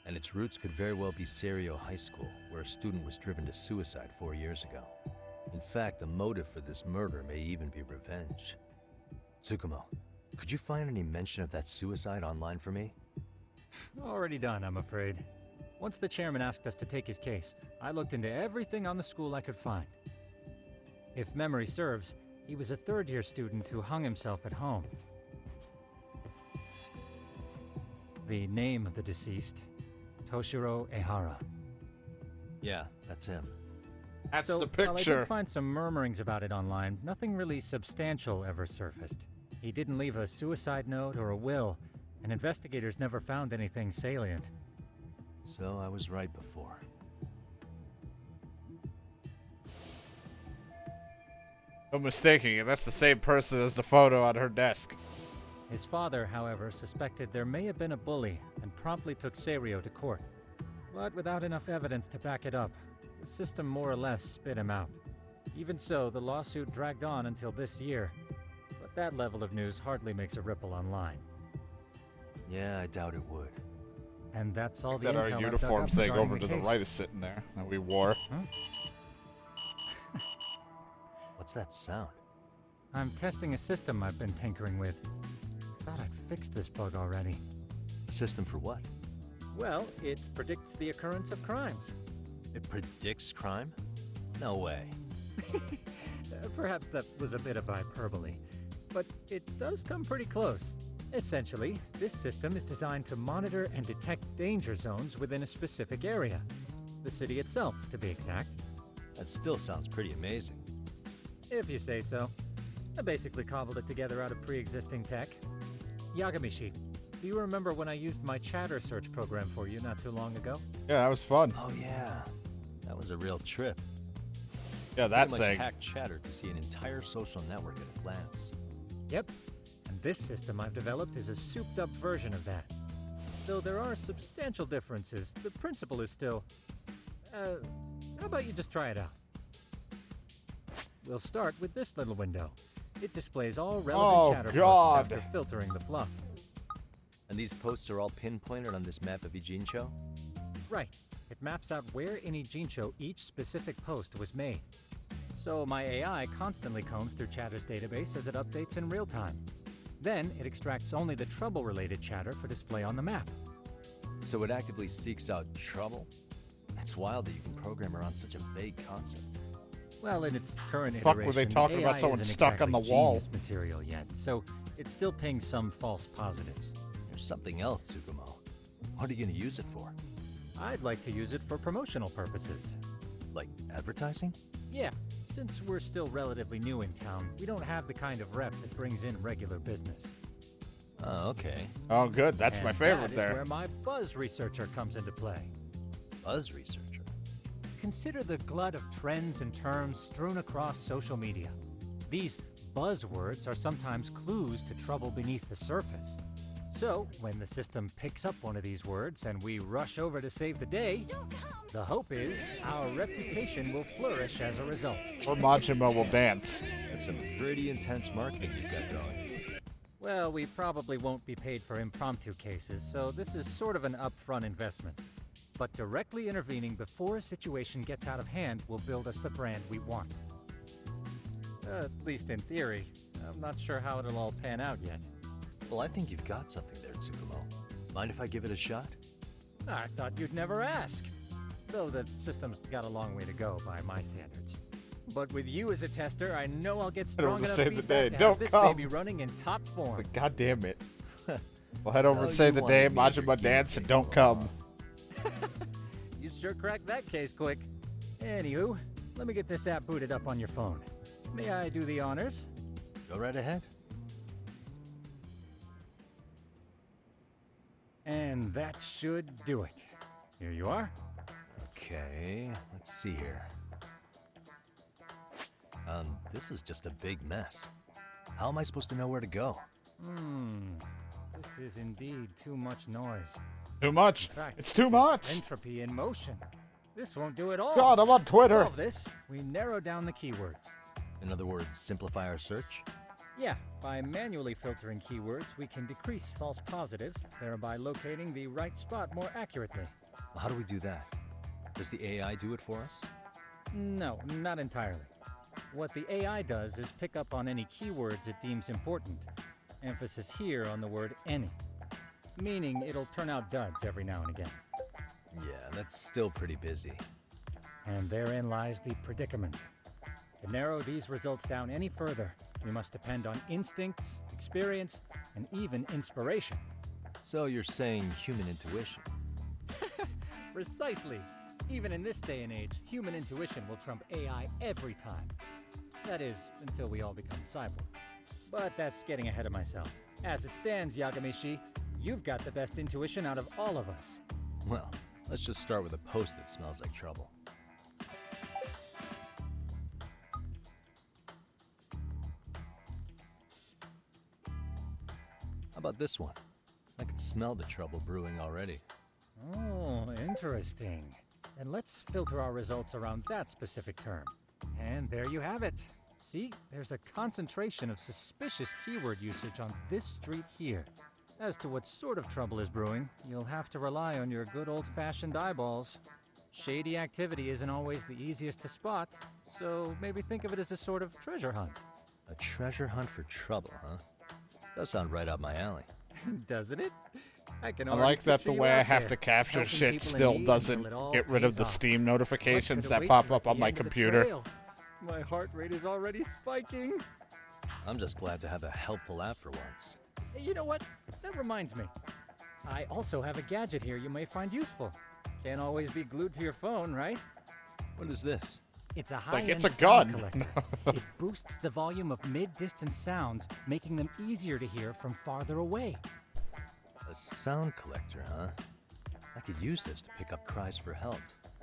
And its roots could very well be Serio High School, where a student was driven to suicide 4 years ago. In fact, the motive for this murder may even be revenge. Tsukumo, could you find any mention of that suicide online for me? Already done, I'm afraid. Once the chairman asked us to take his case, I looked into everything on the school I could find. If memory serves, he was a third-year student who hung himself at home. The name of the deceased, Toshiro Ehara. Yeah, that's him. That's So, the while I picture. did find some murmurings about it online, nothing really substantial ever surfaced. He didn't leave a suicide note or a will, and investigators never found anything salient. So I was right before. No mistaking it. That's the same person as the photo on her desk. His father, however, suspected there may have been a bully and promptly took Serio to court. But without enough evidence to back it up, the system more or less spit him out. Even so, the lawsuit dragged on until this year. But But that level of news hardly makes a ripple online. Yeah, I doubt it would. And that's all the That intel our I've dug uniforms up thing regarding over to the case. right is sitting there that we wore. What's that sound? I'm testing a system I've been tinkering with. Thought I'd fixed this bug already. A system for what? Well, it predicts the occurrence of crimes. It predicts crime? No way. Perhaps that was a bit of hyperbole, but it does come pretty close. Essentially, this system is designed to monitor and detect danger zones within a specific area. The city itself, to be exact. That still sounds pretty amazing. If you say so. I basically cobbled it together out of pre-existing tech. Yagamishi, do you remember when I used my chatter search program for you not too long ago? Yeah, that was fun. Oh yeah, that was a real trip. Yeah, that Pretty much thing. hacked chatter to see an entire social network at a glance. Yep. And this system I've developed is a souped-up version of that. Though there are substantial differences, the principle is still... how about you just try it out? We'll start with this little window. It displays all relevant chatter posts after filtering the fluff. And these posts are all pinpointed on this map of Ijincho? Right. It maps out where in Ijincho each specific post was made. So my AI constantly combs through Chatter's database as it updates in real time. Then it extracts only the trouble-related chatter for display on the map. So it actively seeks out trouble? It's wild that you can program around such a vague concept. Well, in its current Fuck, iteration, were they talking AI about someone isn't stuck on the exactly wall? genius material yet, so it still pings some false positives. There's something else, Tsukumo. What are you going to use it for? I'd like to use it for promotional purposes. Like advertising? Yeah, since we're still relatively new in town, we don't have the kind of rep that brings in regular business. Oh, okay. Oh, good. That's my favorite that there. is where my buzz researcher comes into play. Buzz researcher? Consider the glut of trends and terms strewn across social media. These buzzwords are sometimes clues to trouble beneath the surface. So, when the system picks up one of these words and we rush over to save the day, the hope is our reputation will flourish as a result. Or Majima will dance. That's some pretty intense marketing you've got going. Well, we probably won't be paid for impromptu cases, so this is sort of an upfront investment. But directly intervening before a situation gets out of hand will build us the brand we want. At least in theory. I'm not sure how it'll all pan out yet. Well, I think you've got something there, Tsukumo. Mind if I give it a shot? I thought you'd never ask. Though the system's got a long way to go by my standards. But with you as a tester, I know I'll get strong enough save the day. feedback to Don't have this come. baby running in top form. God damn it. We'll head over and save the day, Majima dance, and don't come. You sure cracked that case quick. Anywho, let me get this app booted up on your phone. May I do the honors? Go right ahead. And that should do it. Here you are. Okay, let's see here. This is just a big mess. How am I supposed to know where to go? This is indeed too much noise. Too much. In fact, It's too this is much. Entropy in motion. This won't do it all. God, I'm on Twitter. To solve this, we narrow down the keywords. In other words, simplify our search? Yeah, by manually filtering keywords, we can decrease false positives, thereby locating the right spot more accurately. Well, how do we do that? Does the AI do it for us? No, not entirely. What the AI does is pick up on any keywords it deems important. Emphasis here on the word any. Meaning it'll turn out duds every now and again. Yeah, that's still pretty busy. And therein lies the predicament. To narrow these results down any further, we must depend on instincts, experience, and even inspiration. So you're saying human intuition? Precisely. Even in this day and age, human intuition will trump AI every time. That is, until we all become cyborgs. But that's getting ahead of myself. As it stands, Yagamishi, you've got the best intuition out of all of us. Well, let's just start with a post that smells like trouble. How about this one? I can smell the trouble brewing already. Oh, interesting. And let's filter our results around that specific term. And there you have it. See, there's a concentration of suspicious keyword usage on this street here. As to what sort of trouble is brewing, you'll have to rely on your good old-fashioned eyeballs. Shady activity isn't always the easiest to spot, so maybe think of it as a sort of treasure hunt. A treasure hunt for trouble, huh? Does sound right up my alley. Doesn't it? I I like that the way I have to capture shit still doesn't get rid of the Steam notifications that pop up on my computer. My heart rate is already spiking. I'm just glad to have a helpful app for once. You know what? That reminds me. I also have a gadget here you may find useful. Can't always be glued to your phone, right? What is this? It's a high-end it's a sound gun. collector. It boosts the volume of mid-distance sounds, making them easier to hear from farther away. A sound collector, huh? I could use this to pick up cries for help,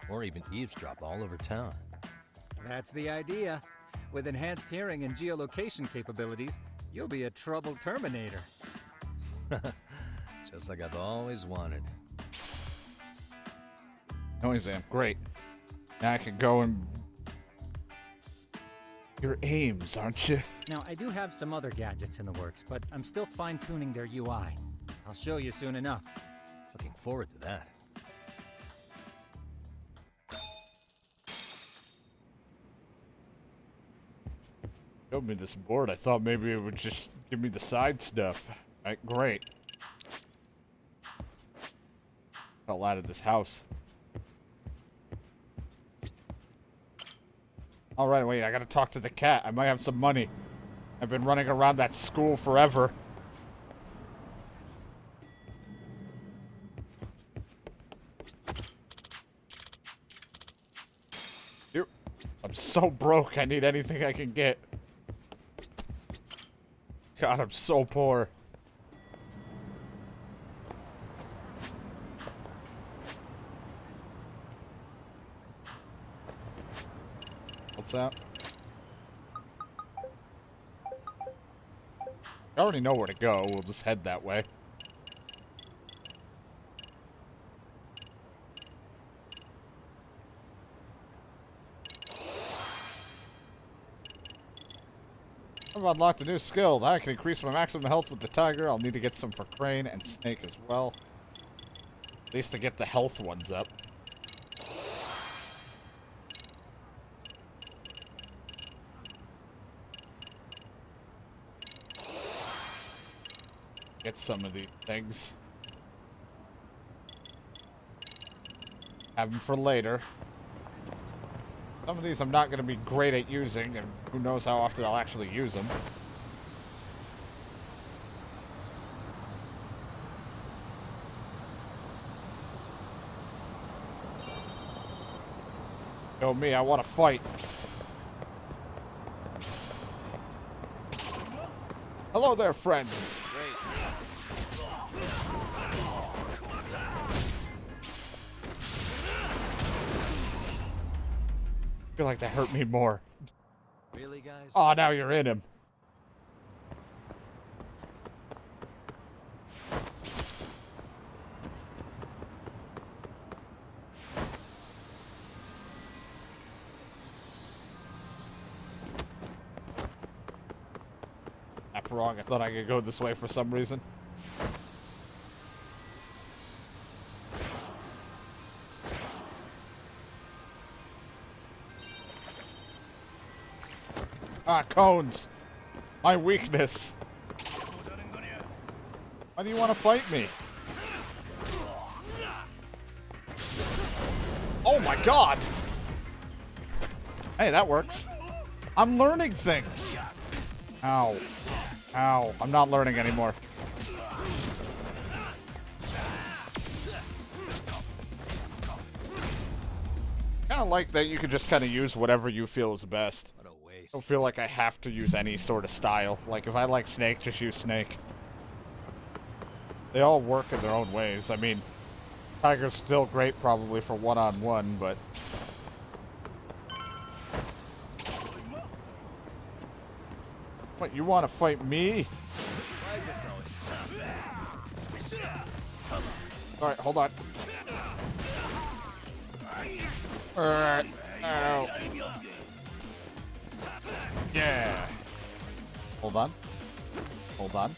or even eavesdrop all over town. That's the idea. With enhanced hearing and geolocation capabilities, you'll be a trouble terminator. Just like I've always wanted. Noise amp, great. Now I can go and... Your aims, aren't you? Now, I do have some other gadgets in the works, but I'm still fine-tuning their UI. I'll show you soon enough. Looking forward to that. Showed me this board. I thought maybe it would just give me the side stuff. Right, great. Fell out of this house. Alright, wait, I gotta talk to the cat. I might have some money. I've been running around that school forever. Dude, I'm so broke, I need anything I can get. God, I'm so poor. What's that? I already know where to go. We'll just head that way. I've unlocked a new skill. Now I can increase my maximum health with the tiger. I'll need to get some for Crane and Snake as well. At least to get the health ones up. Get some of these things. Have them for later. Some of these I'm not going to be great at using, and who knows how often I'll actually use them. Yo, me, I want to fight. Hello there, friends. I feel like that hurt me more. Really, guys? Oh, now you're in him. That's wrong. I thought I could go this way for some reason. Ah, cones. My weakness. Why do you want to fight me? Oh my god! Hey, that works. I'm learning things. Ow. Ow. I'm not learning anymore. Kind of like that you could just kind of use whatever you feel is best. I don't feel like I have to use any sort of style. Like, if I like Snake, just use Snake. They all work in their own ways. I mean, Tiger's still great probably for one-on-one, but... What, you want to fight me? Alright, hold on. Alright. Ow. Yeah. Hold on. Hold on.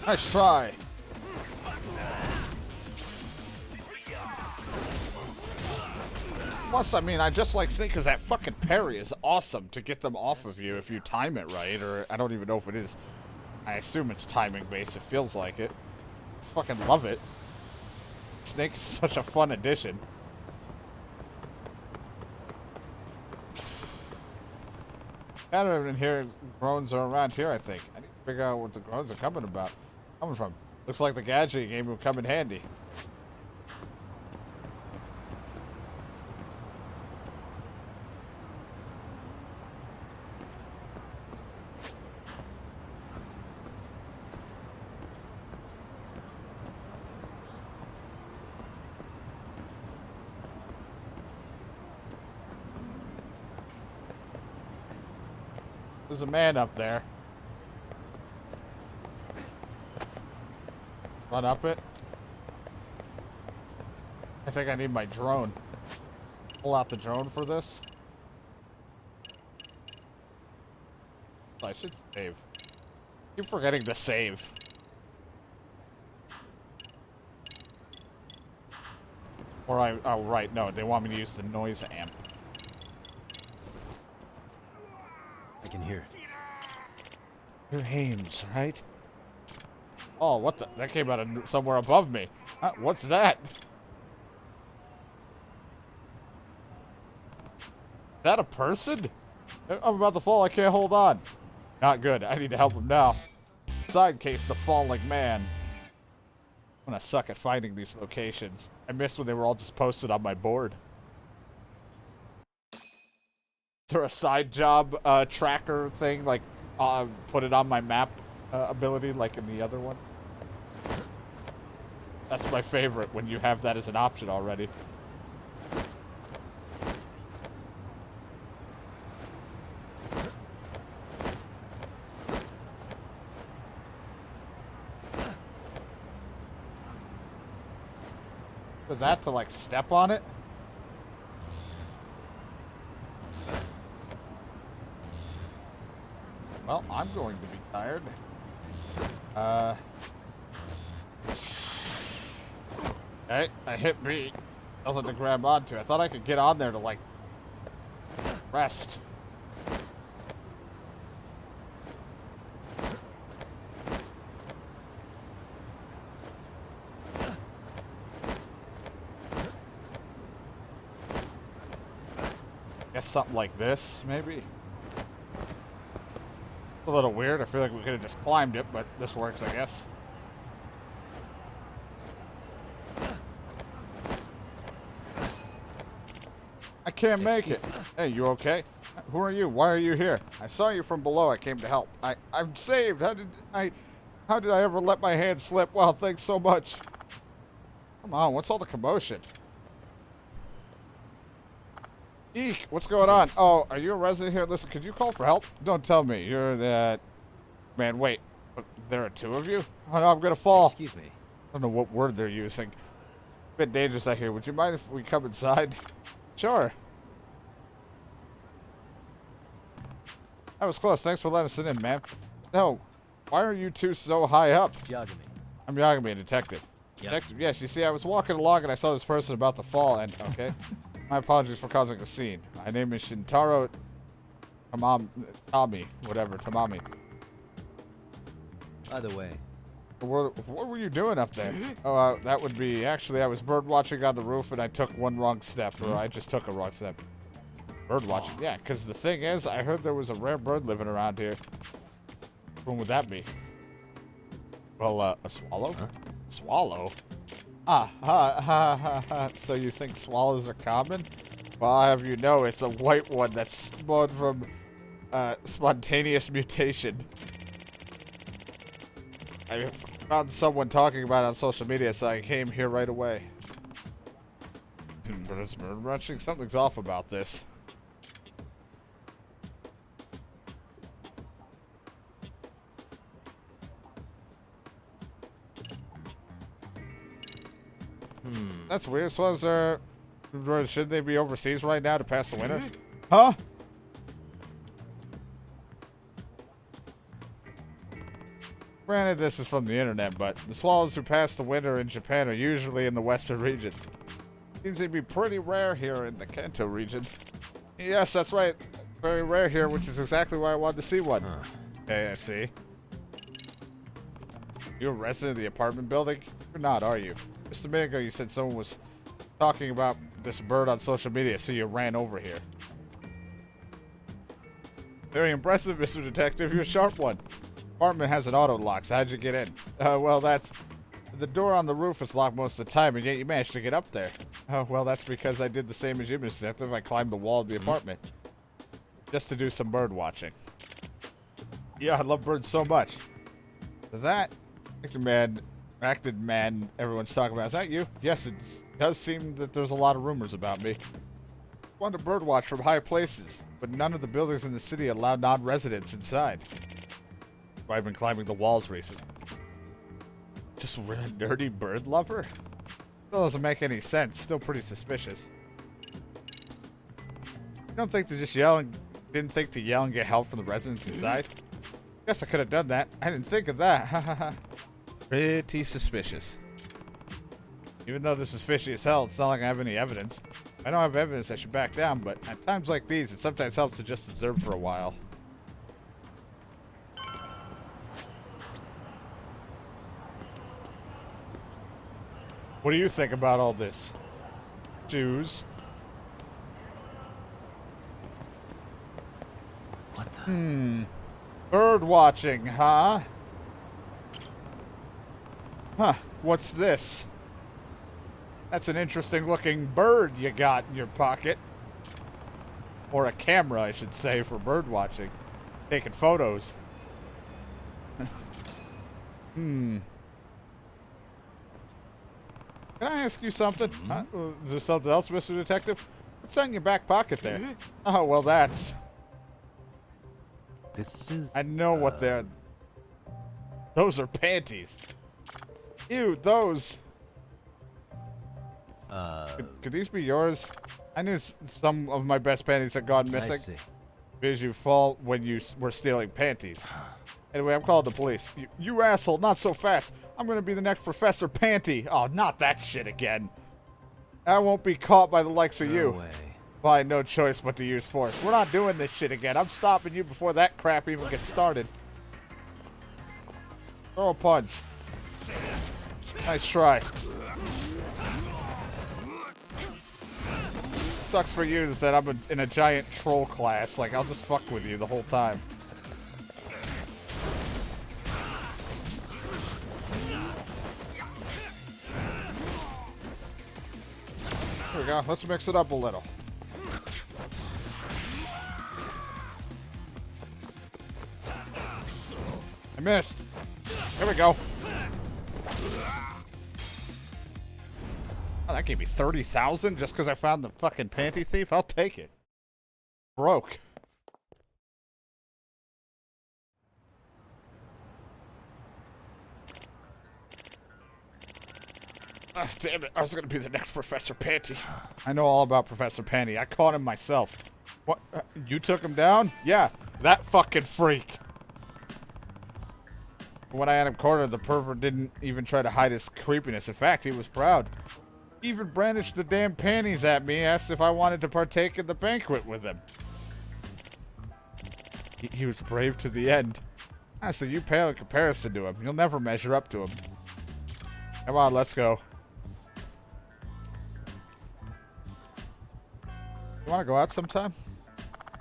Nice try. Plus, I mean, I just like Snake because that fucking parry is awesome to get them off of you if you time it right, or I don't even know if it is. I assume it's timing based. It feels like it. I fucking love it. Snake is such a fun addition. I don't even hear groans are around here, I think. I need to figure out what the groans are coming from. Looks like the gadget game will come in handy. There's a man up there. Run up it. I think I need my drone. Pull out the drone for this. I should save. Keep forgetting to save. Or oh right, no, they want me to use the noise amp. I can hear it. You're Hames, right? Oh, what the? That came out of somewhere above me. What's that? Is that a person? I'm about to fall. I can't hold on. Not good. I need to help him now. Side case the falling man. I'm gonna suck at finding these locations. I missed when they were all just posted on my board. Is there a side job tracker thing? Like, put it on my map ability like in the other one? That's my favorite, when you have that as an option already. For that to, like, step on it? Well, I'm going to be tired. Okay, I hit B. Nothing to grab onto. I thought I could get on there to, like, rest. Guess something like this, maybe? A little weird. I feel like we could have just climbed it, but this works, I guess. I can't make it. Hey, you okay? Who are you? Why are you here? I saw you from below. I came to help. I'm saved. How did I ever let my hand slip? Wow, thanks so much. Come on, what's all the commotion? Eek, what's going on? Oh, are you a resident here? Listen, could you call for help? Don't tell me. You're that... Man, wait. There are two of you? Oh, no, I'm gonna fall. Excuse me. I don't know what word they're using. A bit dangerous out here. Would you mind if we come inside? Sure. That was close. Thanks for letting us in, man. No. Why are you two so high up? It's Yagami. I'm Yagami, a detective. Yep. Detective, yes, you see, I was walking along and I saw this person about to fall, and, okay? My apologies for causing a scene. My name is Shintaro Tommy, whatever, Tamami. By the way, what were you doing up there? Oh, that would be, actually, I was bird watching on the roof and I took one wrong step, or I just took a wrong step. Bird watching? Yeah, because the thing is, I heard there was a rare bird living around here. Who would that be? Well, a swallow? Huh? Swallow? So you think swallows are common? Well, I have you know, it's a white one that's spawned from spontaneous mutation. I found someone talking about it on social media, so I came here right away. But it's bird watching. Something's off about this. That's weird. So is there Shouldn't they be overseas right now to pass the winter? Huh? Granted, this is from the internet, but the swallows who pass the winter in Japan are usually in the western regions. Seems to be pretty rare here in the Kanto region. Yes, that's right. Very rare here, which is exactly why I wanted to see one. Okay, I see. You a resident of the apartment building? You're not, are you? Just a minute ago you said someone was talking about this bird on social media, so you ran over here. Very impressive, Mr. Detective. You're a sharp one. Apartment has an auto lock, so how'd you get in? Well, that's... The door on the roof is locked most of the time, and yet you managed to get up there. Oh, well, that's because I did the same as you, Mr. Detective. I climbed the wall of the apartment. Just to do some bird watching. Yeah, I love birds so much. That acted man everyone's talking about, is that you? Yes, it does seem that there's a lot of rumors about me. I wanted to bird watch from high places, but none of the buildings in the city allow non-residents inside. I've been climbing the walls recently. Just a nerdy bird lover? Still doesn't make any sense. Still pretty suspicious. You don't think to just yell and didn't think to yell and get help from the residents inside? Guess I could have done that. I didn't think of that. Pretty suspicious. Even though this is fishy as hell, it's not like I have any evidence. I don't have evidence I should back down, but at times like these, it sometimes helps to just observe for a while. What do you think about all this? Jews. What the? Bird watching, huh? Huh, what's this? That's an interesting looking bird you got in your pocket. Or a camera, I should say, for bird watching. Taking photos. Can I ask you something? Huh? Is there something else, Mr. Detective? What's that in your back pocket there? Oh, well, that's... This is... I know what they're... Those are panties. Ew, those... Could these be yours? I knew some of my best panties had gone missing. I see. Because you fall when you were stealing panties. Anyway, I'm calling the police. You asshole, not so fast. I'm gonna be the next Professor Panty. Oh, not that shit again. I won't be caught by the likes of you. No way. Well, I had no choice but to use force. We're not doing this shit again. I'm stopping you before that crap even gets started. Throw a punch. Nice try. Sucks for you is that I'm in a giant troll class. Like, I'll just fuck with you the whole time. There we go. Let's mix it up a little. I missed. There we go. Oh, that gave me 30,000 just because I found the fucking panty thief? I'll take it. Broke. Ah, damn it. I was going to be the next Professor Panty. I know all about Professor Panty. I caught him myself. What? You took him down? Yeah, that fucking freak. When I had him cornered, the pervert didn't even try to hide his creepiness. In fact, he was proud. He even brandished the damn panties at me, asked if I wanted to partake in the banquet with him. He was brave to the end. Honestly, you pale in comparison to him. You'll never measure up to him. Come on, let's go. You want to go out sometime?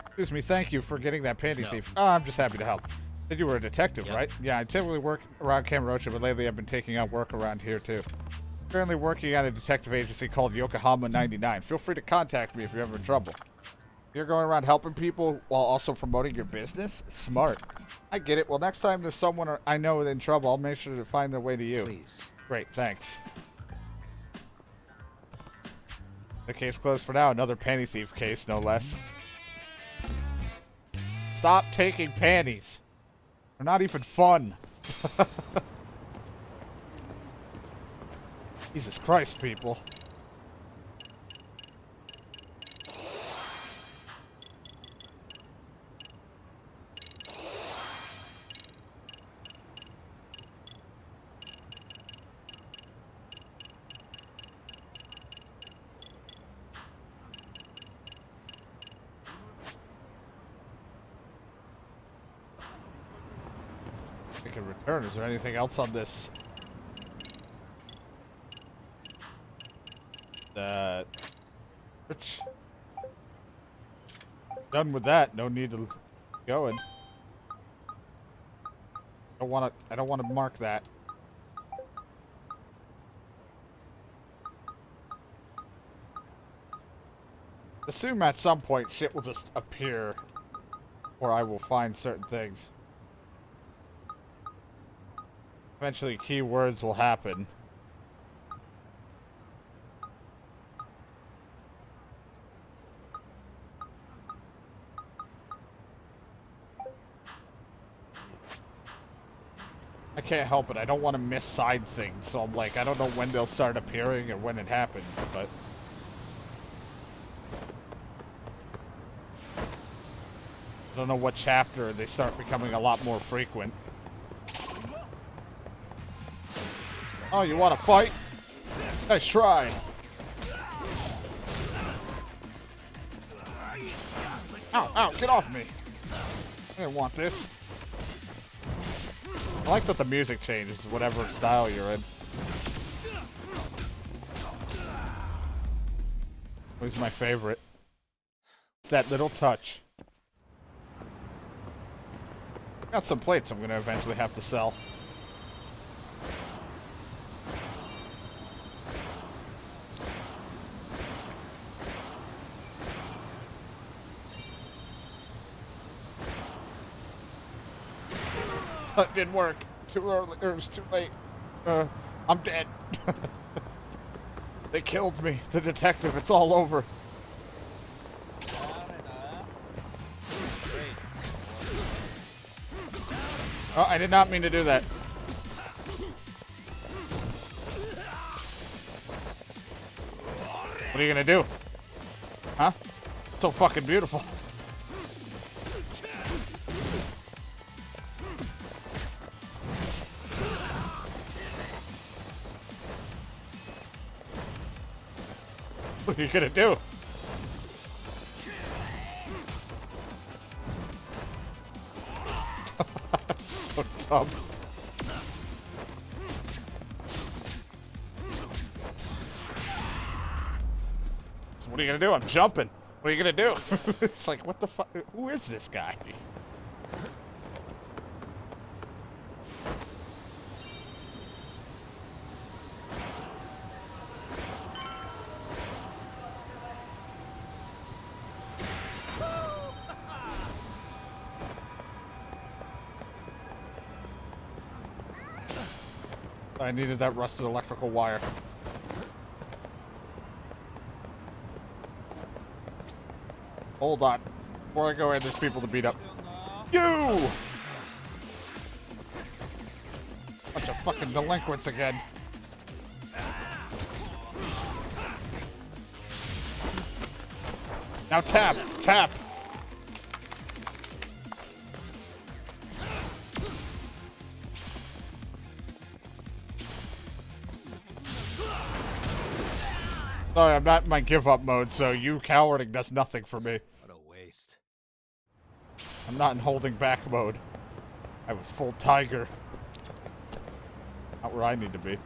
Excuse me, thank you for getting that panty thief. Oh, I'm just happy to help. Said you were a detective, right? Yeah, I typically work around Kamurocho, but lately I've been taking on work around here too. Currently working at a detective agency called Yokohama 99. Feel free to contact me if you're ever in trouble. You're going around helping people while also promoting your business? Smart. I get it. Well, next time there's someone I know in trouble, I'll make sure to find their way to you. Please. Great, thanks. The case closed for now. Another panty thief case, no less. Stop taking panties. They're not even fun. Jesus Christ, people. I can return. Is there anything else on this? Which? Done with that. No need to keep going. I don't want to mark that. Assume at some point shit will just appear, or I will find certain things. Eventually, keywords will happen. I can't help it. I don't want to miss side things, so I'm like, I don't know when they'll start appearing or when it happens, but... I don't know what chapter they start becoming a lot more frequent. Oh, you want to fight? Nice try. Ow, ow, get off me. I didn't want this. I like that the music changes, whatever style you're in. Who's my favorite? It's that little touch. Got some plates I'm gonna eventually have to sell. That didn't work. Too early. It was too late. I'm dead. They killed me. The detective. It's all over. Oh, I did not mean to do that. What are you gonna do? Huh? So fucking beautiful. What are you gonna do? So dumb. So what are you gonna do? I'm jumping. What are you gonna do? It's like, what the fuck? Who is this guy? I needed that rusted electrical wire. Hold on. Before I go in, there's people to beat up. You! Bunch of fucking delinquents again. Now tap! Tap! Sorry, I'm not in my give-up mode, so you cowarding does nothing for me. What a waste. I'm not in holding back mode. I was full tiger. Not where I need to be.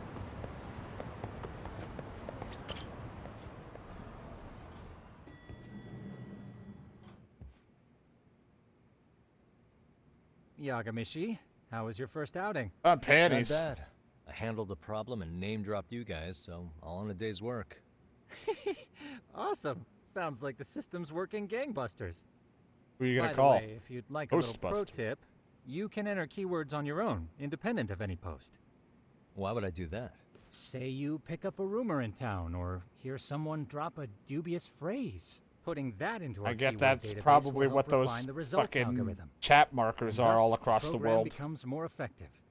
Yagamishi, how was your first outing? Panties. Not bad. I handled the problem and name-dropped you guys, so all in a day's work. Awesome. Sounds like the system's working gangbusters. Who are you gonna By call? the way, if you'd like a little pro tip, you can enter keywords on your own, independent of any post. Why would I do that? Say you pick up a rumor in town, or hear someone drop a dubious phrase. Putting that into our I get keyword that's database probably will what help those refine the results fucking algorithm. chat markers And are thus, all across the program world. becomes more effective.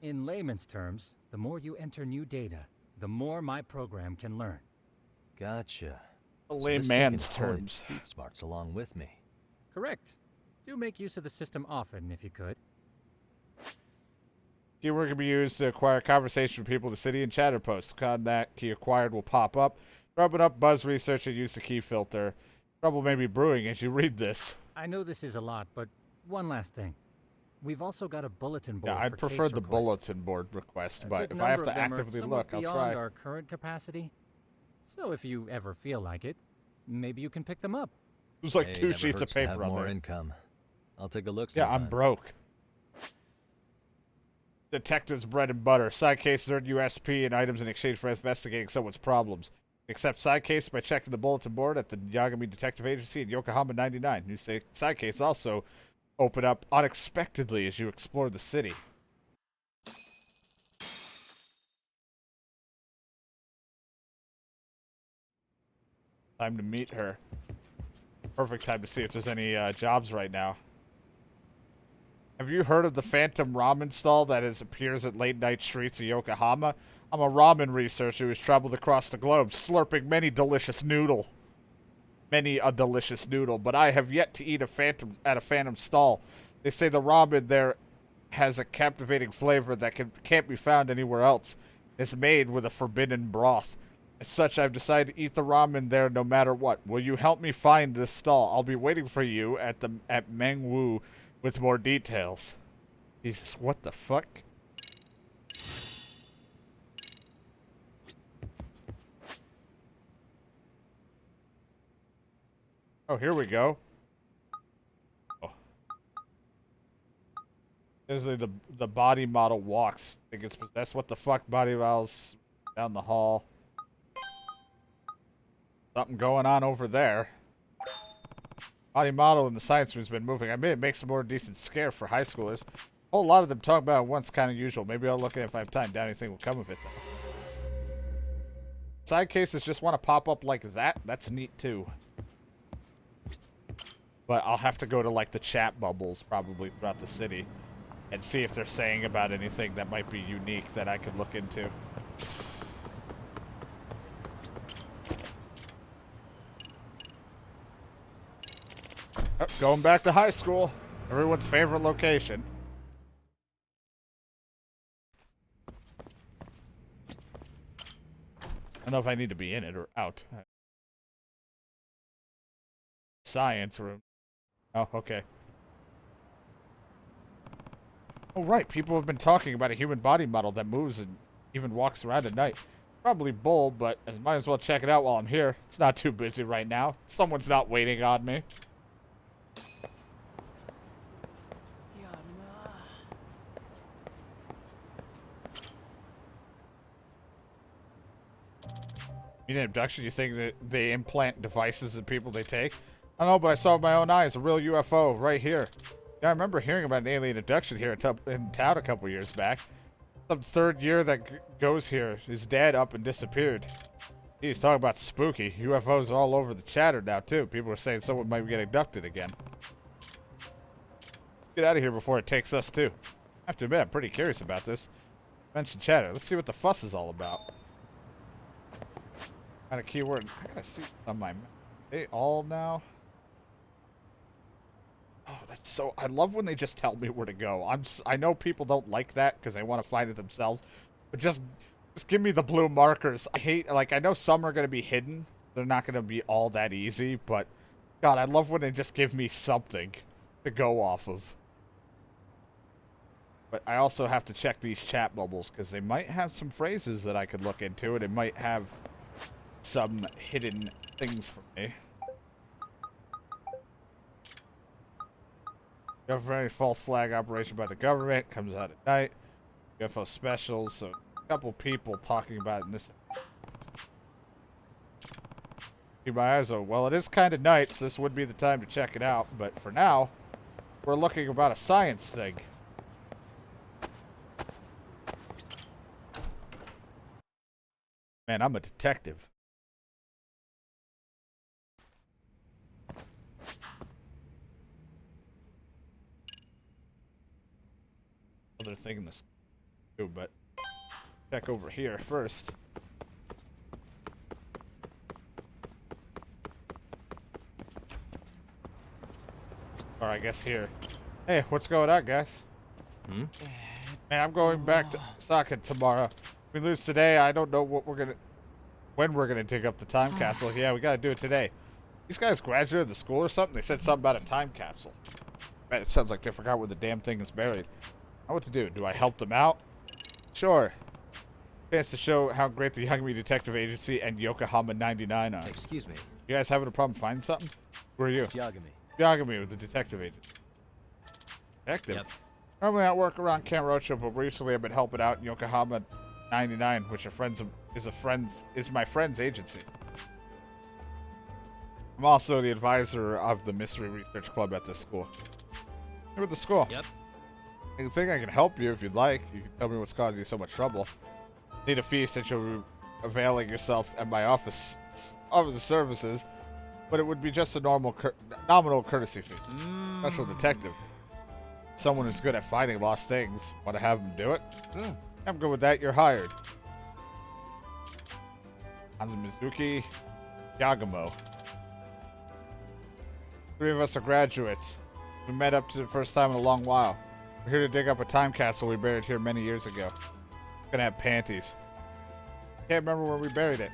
In layman's terms, the more you enter new data, the more my program can learn. Gotcha. A So this thing layman's can hone terms. its street smarts along with me. Correct. Do make use of the system often, if you could. Keyword can be used to acquire conversation with people in the city and chatter posts. On that key acquired will pop up. Rub it up, buzz research, and use the key filter. Trouble may be brewing as you read this. I know this is a lot, but one last thing. We've also got a bulletin board. Yeah, I'd for prefer case the requests. bulletin board request, A but good if I have number to of them are actively somewhat look, I'll beyond try. our current capacity. So if you ever feel like it, maybe you can pick them up. There's like Hey, 2 never sheets of hurts to have paper on more there. income. I'll take a look Yeah, sometime. I'm broke. Detectives' bread and butter. Side cases earn USP and items in exchange for investigating someone's problems. Accept side case by checking the bulletin board at the Yagami Detective Agency in Yokohama 99. New side case also open up unexpectedly as you explore the city. Time to meet her. Perfect time to see if there's any jobs right now. Have you heard of the Phantom Ramen stall that appears at late night streets of Yokohama? I'm a ramen researcher who has traveled across the globe, slurping many a delicious noodle, but I have yet to eat at a Phantom stall. They say the ramen there has a captivating flavor that can't be found anywhere else. It's made with a forbidden broth. As such, I've decided to eat the ramen there no matter what. Will you help me find this stall? I'll be waiting for you at Mengwu with more details. Jesus, what the fuck? Oh, here we go. Oh. Usually the body model walks. I think it's possessed. What the fuck, body models down the hall. Something going on over there. Body model in the science room's been moving. I mean, it makes a more decent scare for high schoolers. A whole lot of them talk about it once, kind of usual. Maybe I'll look at it if I have time. Doubt anything will come of it, though. Side cases just want to pop up like that. That's neat, too. But I'll have to go to, like, the chat bubbles, probably, throughout the city. And see if they're saying about anything that might be unique that I could look into. Oh, going back to high school. Everyone's favorite location. I don't know if I need to be in it or out. Science room. Oh, okay. Oh, right. People have been talking about a human body model that moves and even walks around at night. Probably bull, but I might as well check it out while I'm here. It's not too busy right now. Someone's not waiting on me. In abduction, you think that they implant devices in people they take? I don't know, but I saw with my own eyes a real UFO right here. Yeah, I remember hearing about an alien abduction here in town a couple years back. Some third year that goes here. His dad up and disappeared. He's talking about spooky. UFOs are all over the chatter now, too. People are saying someone might get abducted again. Get out of here before it takes us, too. I have to admit, I'm pretty curious about this. Mention chatter. Let's see what the fuss is all about. Kind of keyword. I gotta see on my map. They all now. Oh, that's so. I love when they just tell me where to go. I know people don't like that because they want to find it themselves, but just give me the blue markers. I hate, like, I know some are gonna be hidden. They're not gonna be all that easy, but God, I love when they just give me something to go off of. But I also have to check these chat bubbles because they might have some phrases that I could look into, and it might have some hidden things for me. Government false flag operation by the government comes out at night. UFO specials, so a couple people talking about it in this. Keep my eyes open. Well, it is kind of night, so this would be the time to check it out. But for now, we're looking about a science thing. Man, I'm a detective. Other thing in this too, but check over here first. Or I guess here. Hey, what's going on, guys? Man, I'm going back to Osaka tomorrow. If we lose today, I don't know when we're gonna dig up the time capsule. Yeah, we gotta do it today. These guys graduated the school or something? They said something about a time capsule. Man, it sounds like they forgot where the damn thing is buried. Now what to do? Do I help them out? Sure. Chance to show how great the Yagami Detective Agency and Yokohama 99 are. Excuse me. You guys having a problem finding something? Who are you? It's Yagami. Yagami with the detective agency. Detective? Yep. Normally I work around Camp Rocha, but recently I've been helping out in Yokohama 99, which is my friend's agency. I'm also the advisor of the Mystery Research Club at this school. You're at the school. Yep. I think I can help you if you'd like. You can tell me what's causing you so much trouble. Need a fee since you'll be availing yourself at my office services, but it would be just a nominal courtesy fee. Special detective. Someone who's good at finding lost things. Want to have them do it? I'm good with that. You're hired. Hanzo Mizuki Yagamo. 3 of us are graduates. We met up to the first time in a long while. We're here to dig up a time capsule we buried here many years ago. It's gonna have panties. Can't remember where we buried it.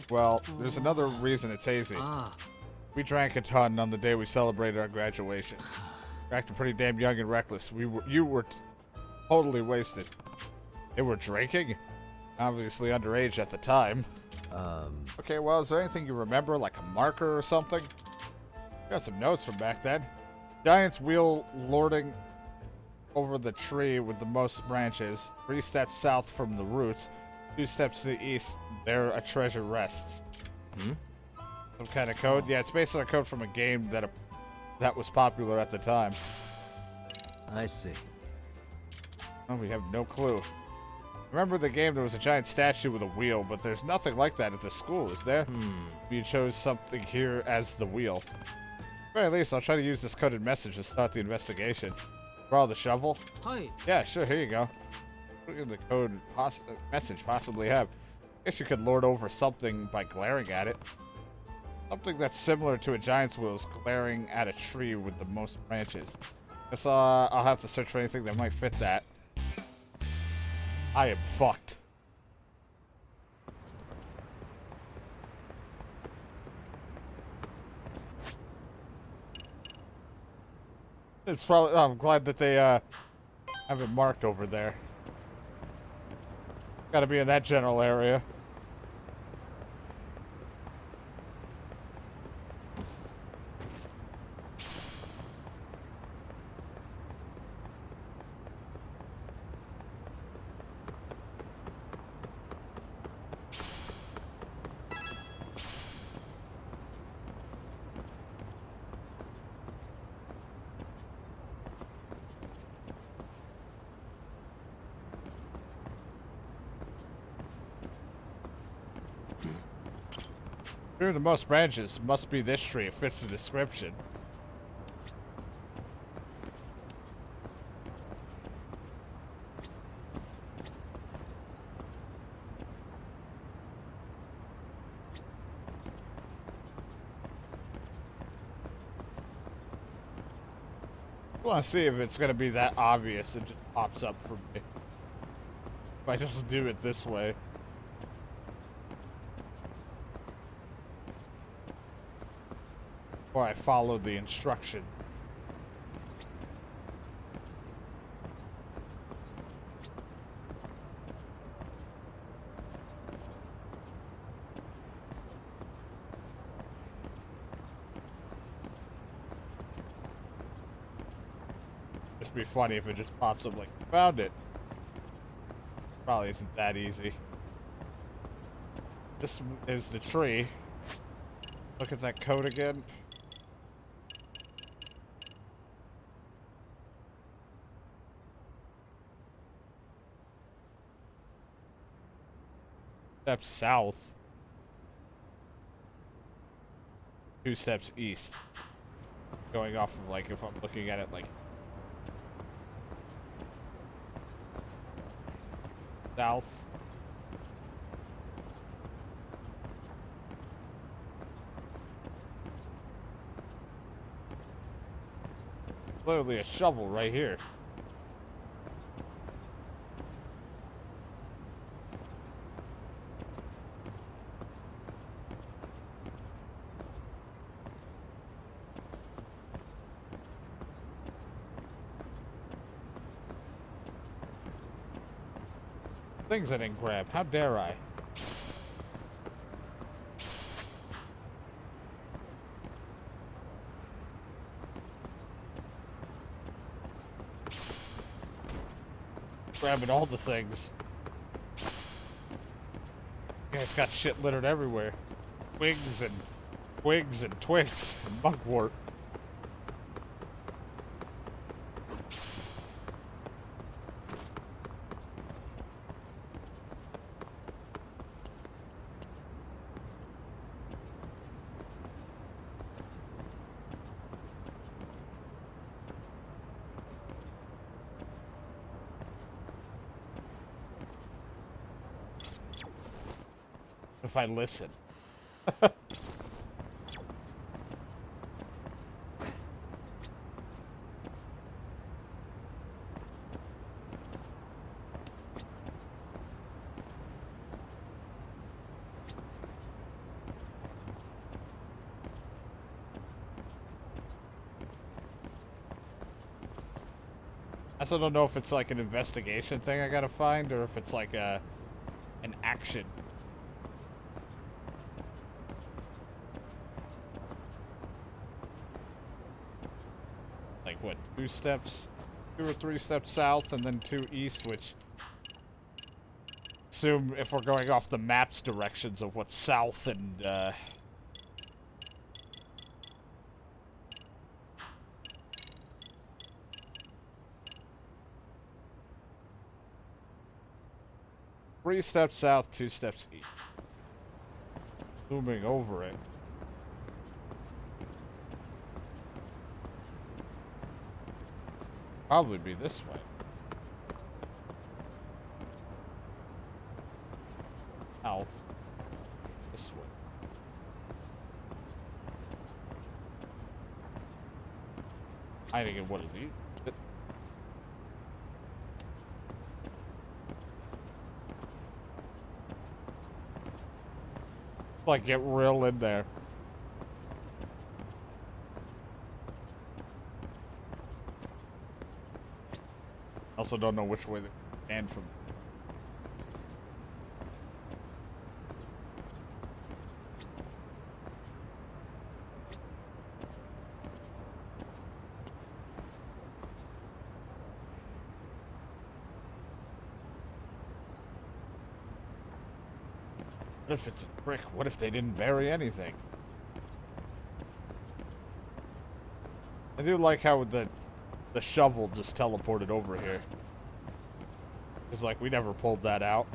Well, there's another reason it's hazy. We drank a ton on the day we celebrated our graduation. We acted pretty damn young and reckless. You were totally wasted. They were drinking? Obviously underage at the time. Okay, well, is there anything you remember, like a marker or something? Got some notes from back then. Giant's wheel lording over the tree with the most branches. 3 steps south from the roots. 2 steps to the east. There a treasure rests. Some kind of code? Yeah, it's based on a code from a game that was popular at the time. I see. Oh, we have no clue. Remember the game, there was a giant statue with a wheel, but there's nothing like that at the school, is there? You chose something here as the wheel. At the very least, I'll try to use this coded message to start the investigation. Borrow the shovel? Hi. Yeah, sure, here you go. Look at the code message possibly have. Guess you could lord over something by glaring at it. Something that's similar to a giant's wheel is glaring at a tree with the most branches. Guess I'll have to search for anything that might fit that. I am fucked. It's probably. Oh, I'm glad that they have it marked over there. Gotta be in that general area. Here are the most branches. Must be this tree. It fits the description. I want to see if it's going to be that obvious. It just pops up for me. If I just do it this way. Or I follow the instruction. It'd be funny if it just pops up like, found it. Probably isn't that easy. This is the tree. Look at that code again. Steps south. 2 steps east. Going off of, like, if I'm looking at it, like, south. Literally a shovel right here. Things I didn't grab. How dare I? Grabbing all the things. You guys got shit littered everywhere. Twigs and twigs and twigs and mugwort. If I listen. I still don't know if it's like an investigation thing I gotta find or if it's like an action. Like what, 2 or 3 steps south and then 2 east, which assume if we're going off the map's directions of what's south and 3 steps south, 2 steps east. Zooming over it. Probably be this way. South. This way. Hiding in what it is. Like, get real in there. Also don't know which way they stand from. What if it's a brick? What if they didn't bury anything? I do like how the shovel just teleported over here. It's like we never pulled that out.